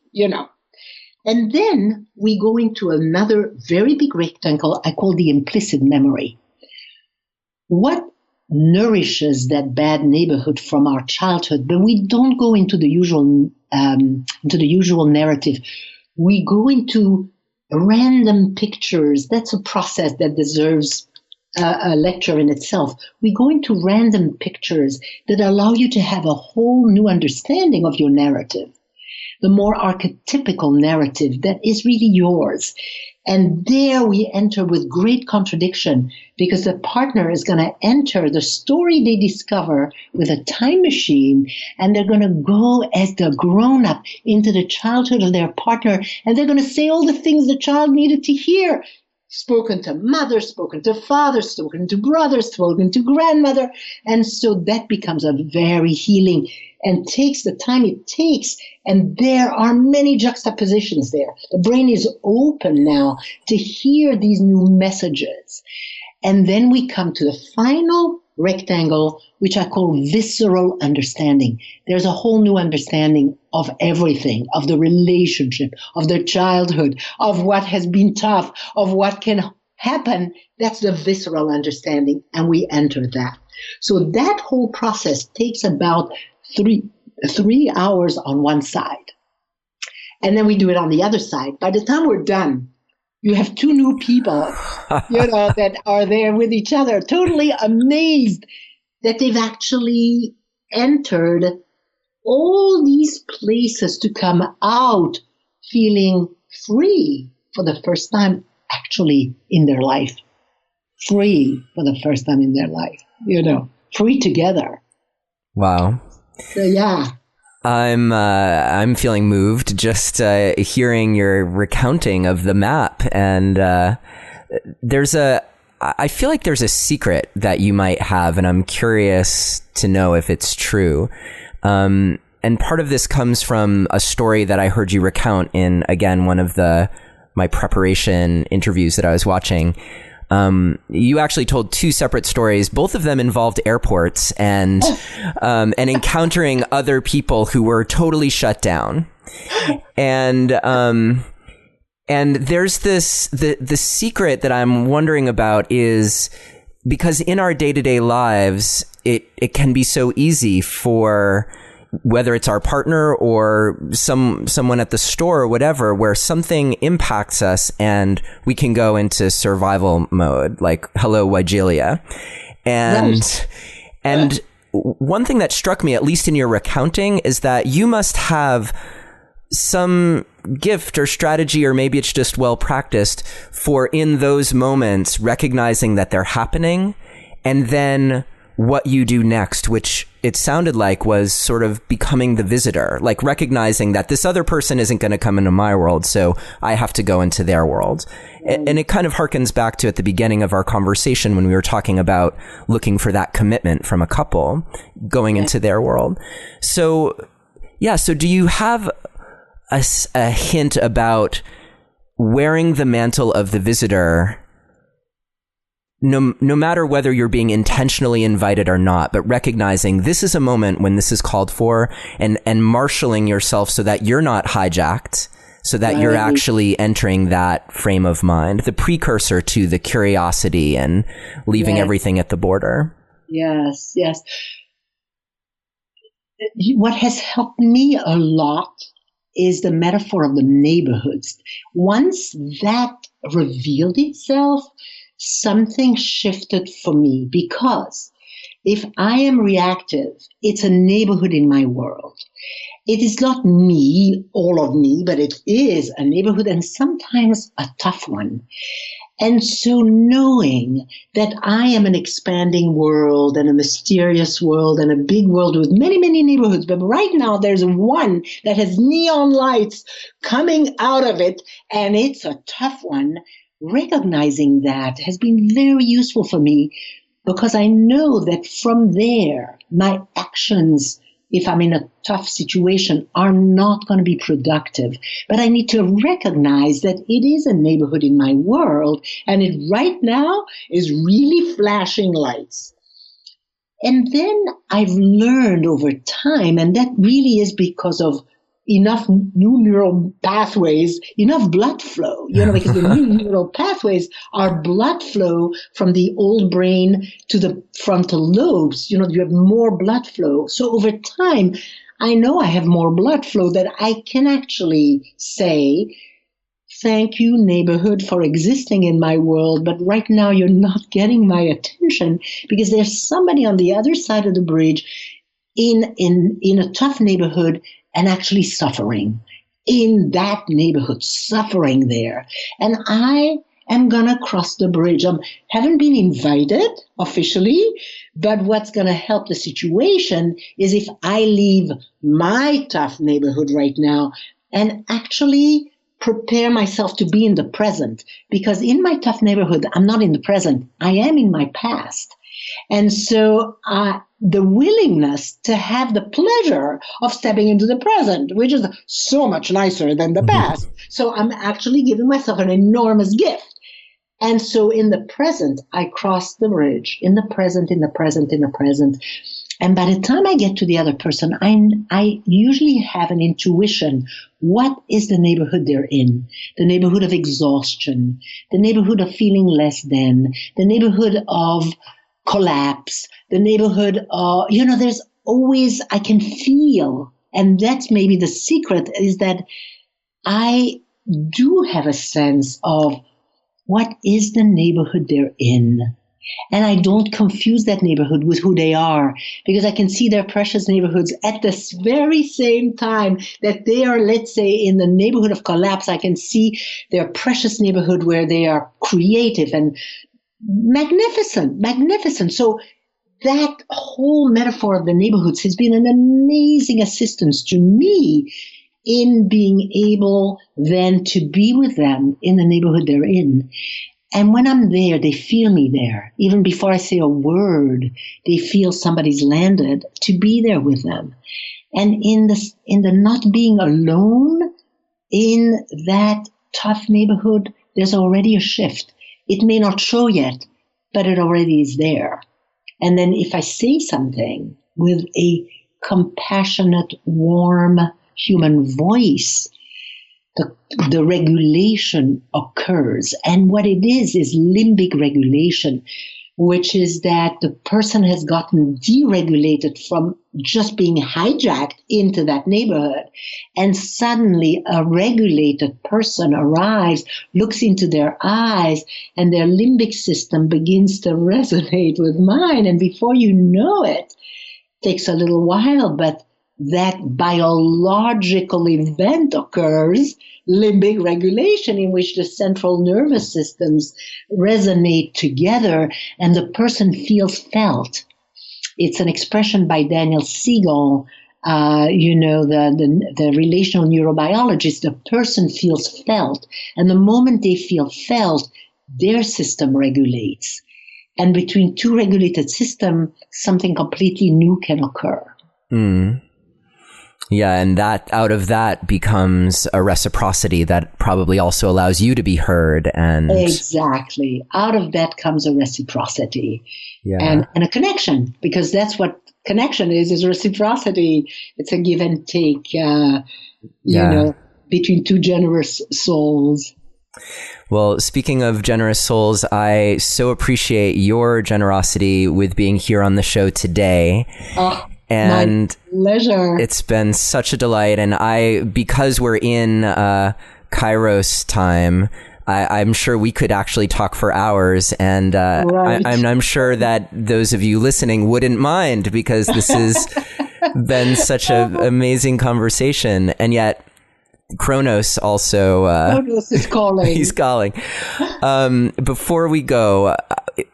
And then we go into another very big rectangle I call the implicit memory. What nourishes that bad neighborhood from our childhood? But we don't go into the usual narrative. We go into random pictures. That's a process that deserves a lecture in itself. We go into random pictures that allow you to have a whole new understanding of your narrative. The more archetypical narrative that is really yours. And there we enter with great contradiction, because the partner is going to enter the story they discover with a time machine, and they're going to go as the grown-up into the childhood of their partner, and they're going to say all the things the child needed to hear. Spoken to mother, spoken to father, spoken to brother, spoken to grandmother. And so that becomes a very healing and takes the time it takes. And there are many juxtapositions there. The brain is open now to hear these new messages. And then we come to the final rectangle, which I call visceral understanding. There's a whole new understanding of everything, of the relationship, of the childhood, of what has been tough, of what can happen. That's the visceral understanding, and we enter that. So that whole process takes about three hours on one side. And then we do it on the other side. By the time we're done, you have two new people, that are there with each other, totally amazed that they've actually entered all these places to come out feeling free for the first time actually in their life. Free for the first time in their life, free together. Wow. So, yeah. I'm feeling moved just hearing your recounting of the map, and I feel like there's a secret that you might have, and I'm curious to know if it's true. And part of this comes from a story that I heard you recount in, again, one of my preparation interviews that I was watching. You actually told two separate stories. Both of them involved airports and encountering other people who were totally shut down. And there's the secret that I'm wondering about is because in our day-to-day lives, it can be so easy for, whether it's our partner or someone at the store or whatever, where something impacts us and we can go into survival mode, like, hello, Wigelia. And one thing that struck me, at least in your recounting, is that you must have some gift or strategy, or maybe it's just well practiced, for in those moments recognizing that they're happening, and then what you do next, which it sounded like was sort of becoming the visitor, like recognizing that this other person isn't going to come into my world, so I have to go into their world. And it kind of harkens back to at the beginning of our conversation when we were talking about looking for that commitment from a couple going into their world. So, yeah, so do you have a hint about wearing the mantle of the visitor, no matter whether you're being intentionally invited or not, but recognizing this is a moment when this is called for, and marshaling yourself so that you're not hijacked, so that you're actually entering that frame of mind, the precursor to the curiosity and leaving everything at the border? Yes. What has helped me a lot is the metaphor of the neighborhoods. Once that revealed itself, something shifted for me, because if I am reactive, it's a neighborhood in my world. It is not me, all of me, but it is a neighborhood, and sometimes a tough one. And so knowing that I am an expanding world and a mysterious world and a big world with many, many neighborhoods, but right now there's one that has neon lights coming out of it, and it's a tough one, recognizing that has been very useful for me, because I know that from there, my actions, if I'm in a tough situation, are not going to be productive. But I need to recognize that it is a neighborhood in my world, and it right now is really flashing lights. And then I've learned over time, and that really is because of enough new neural pathways, enough blood flow, because the new neural pathways are blood flow from the old brain to the frontal lobes. You have more blood flow. So over time, I know I have more blood flow that I can actually say, thank you, neighborhood, for existing in my world, but right now you're not getting my attention because there's somebody on the other side of the bridge in a tough neighborhood and actually suffering in that neighborhood, suffering there. And I am going to cross the bridge. I haven't been invited officially, but what's going to help the situation is if I leave my tough neighborhood right now and actually prepare myself to be in the present. Because in my tough neighborhood, I'm not in the present. I am in my past. And so the willingness to have the pleasure of stepping into the present, which is so much nicer than the past. So I'm actually giving myself an enormous gift. And so in the present, I cross the bridge, in the present, in the present, in the present. And by the time I get to the other person, I usually have an intuition. What is the neighborhood they're in? The neighborhood of exhaustion, the neighborhood of feeling less than, the neighborhood of collapse, the neighborhood of, there's always, I can feel, and that's maybe the secret, is that I do have a sense of what is the neighborhood they're in. And I don't confuse that neighborhood with who they are, because I can see their precious neighborhoods at the very same time that they are, let's say, in the neighborhood of collapse. I can see their precious neighborhood where they are creative and magnificent. So that whole metaphor of the neighborhoods has been an amazing assistance to me in being able then to be with them in the neighborhood they're in. And when I'm there, they feel me there. Even before I say a word, they feel somebody's landed to be there with them. And in the not being alone in that tough neighborhood, there's already a shift. It may not show yet, but it already is there. And then if I say something with a compassionate, warm human voice, the regulation occurs. And what it is limbic regulation, which is that the person has gotten deregulated from just being hijacked into that neighborhood. And suddenly a regulated person arrives, looks into their eyes, and their limbic system begins to resonate with mine. And before you know it, takes a little while, but that biological event occurs, limbic regulation, in which the central nervous systems resonate together and the person feels felt. It's an expression by Daniel Siegel, the relational neurobiologist. The person feels felt. And the moment they feel felt, their system regulates. And between two regulated systems, something completely new can occur. Mm. Yeah, and that out of that becomes a reciprocity that probably also allows you to be heard. And exactly. Out of that comes a reciprocity. Yeah. And a connection, because that's what connection is reciprocity. It's a give and take, between two generous souls. Well, speaking of generous souls, I so appreciate your generosity with being here on the show today. And my pleasure. It's been such a delight. And because we're in Kairos time, I'm sure we could actually talk for hours. And right. I'm sure that those of you listening wouldn't mind, because this has been such an amazing conversation. And yet Kronos also Kronos is calling. He's calling. Before we go,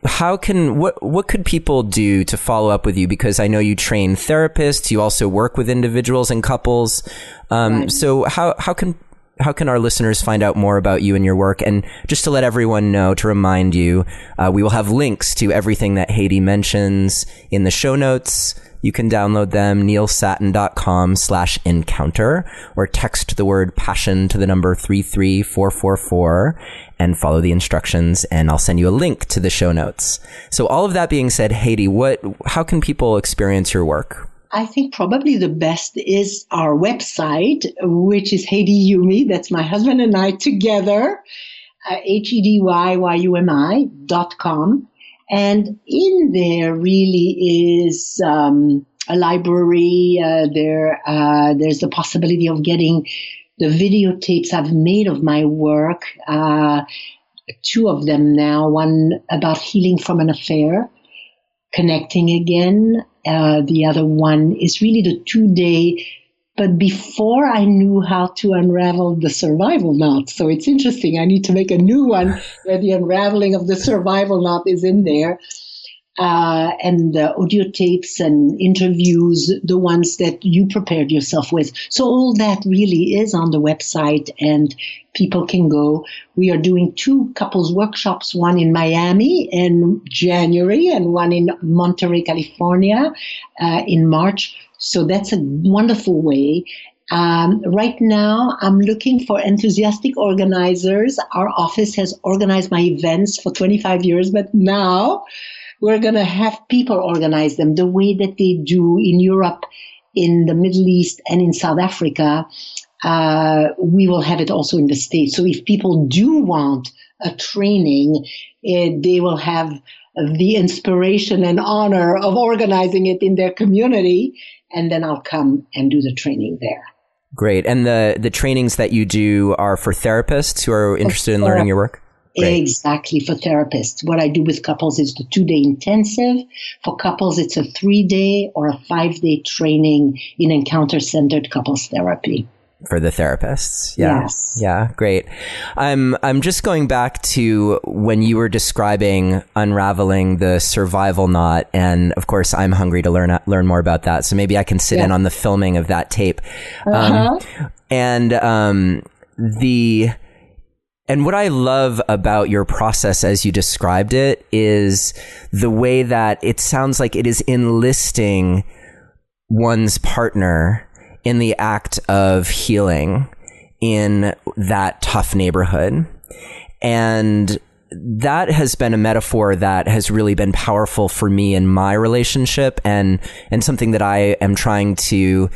what could people do to follow up with you? Because I know you train therapists, you also work with individuals and couples. Right. So how can our listeners find out more about you and your work? And just to let everyone know, to remind you, we will have links to everything that Hedy mentions in the show notes. You can download them, neilsattin.com/encounter, or text the word passion to the number 33444 and follow the instructions, and I'll send you a link to the show notes. So all of that being said, Hedy, how can people experience your work? I think probably the best is our website, which is HedyYumi. That's my husband and I together, HedyYumi.com. And in there really is a library. There's the possibility of getting the videotapes I've made of my work, 2 of them now, one about healing from an affair, connecting again. The other one is really the 2-day, but before I knew how to unravel the survival knot. So it's interesting. I need to make a new one where the unraveling of the survival knot is in there. And audio tapes and interviews, the ones that you prepared yourself with. So all that really is on the website, and people can go. We are doing 2 couples workshops, one in Miami in January and one in Monterey, California in March. So that's a wonderful way. Right now, I'm looking for enthusiastic organizers. Our office has organized my events for 25 years, but now we're going to have people organize them the way that they do in Europe, in the Middle East, and in South Africa. We will have it also in the States. So if people do want a training, they will have the inspiration and honor of organizing it in their community, and then I'll come and do the training there. Great. And the trainings that you do are for therapists who are interested in learning your work? Great. Exactly, for therapists. What I do with couples is the 2-day intensive. For couples, it's a 3-day or a 5-day training in encounter-centered couples therapy. For the therapists. Yeah. Yes. Yeah. Great. I'm just going back to when you were describing unraveling the survival knot. And of course, I'm hungry to learn more about that. So maybe I can sit in on the filming of that tape. And what I love about your process as you described it is the way that it sounds like it is enlisting one's partner in the act of healing in that tough neighborhood. And that has been a metaphor that has really been powerful for me in my relationship, and something that I am trying to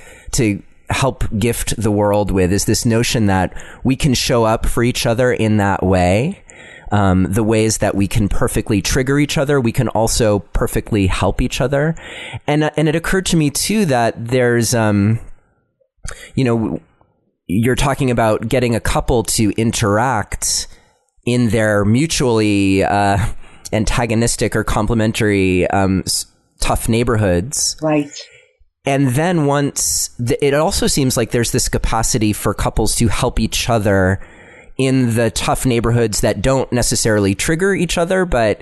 help gift the world with, is this notion that we can show up for each other in that way. The ways that we can perfectly trigger each other, we can also perfectly help each other. And it occurred to me too that there's, you're talking about getting a couple to interact in their mutually antagonistic or complementary tough neighborhoods. Right. And then it also seems like there's this capacity for couples to help each other in the tough neighborhoods that don't necessarily trigger each other, but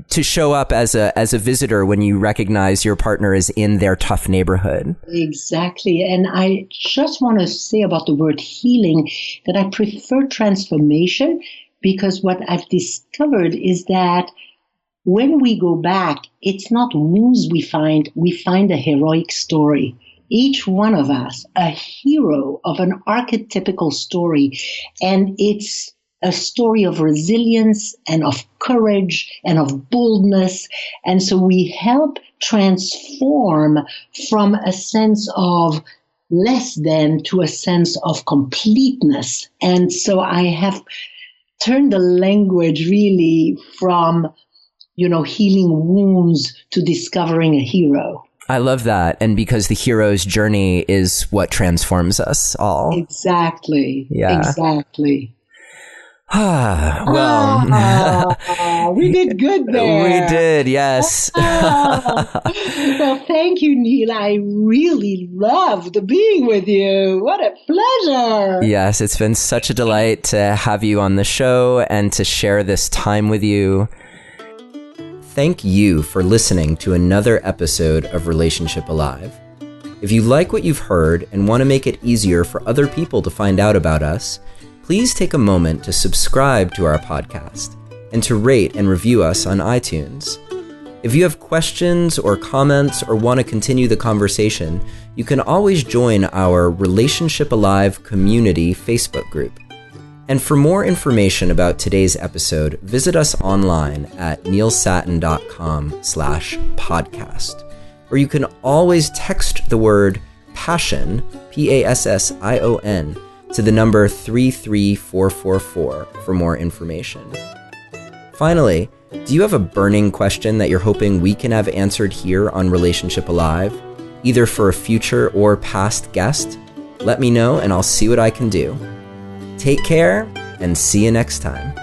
to show up as a visitor when you recognize your partner is in their tough neighborhood. Exactly. And I just want to say about the word healing that I prefer transformation, because what I've discovered is that when we go back, it's not wounds we find a heroic story. Each one of us, a hero of an archetypical story. And it's a story of resilience and of courage and of boldness. And so we help transform from a sense of less than to a sense of completeness. And so I have turned the language really from healing wounds to discovering a hero. I love that. And because the hero's journey is what transforms us all. Exactly. Yeah. Exactly. Well, we did good there. We did, yes. Well, thank you, Neil. I really loved being with you. What a pleasure. Yes, it's been such a delight to have you on the show and to share this time with you. Thank you for listening to another episode of Relationship Alive. If you like what you've heard and want to make it easier for other people to find out about us, please take a moment to subscribe to our podcast and to rate and review us on iTunes. If you have questions or comments or want to continue the conversation, you can always join our Relationship Alive community Facebook group. And for more information about today's episode, visit us online at neilsattin.com/podcast. Or you can always text the word PASSION, PASSION, to the number 33444 for more information. Finally, do you have a burning question that you're hoping we can have answered here on Relationship Alive, either for a future or past guest? Let me know and I'll see what I can do. Take care and see you next time.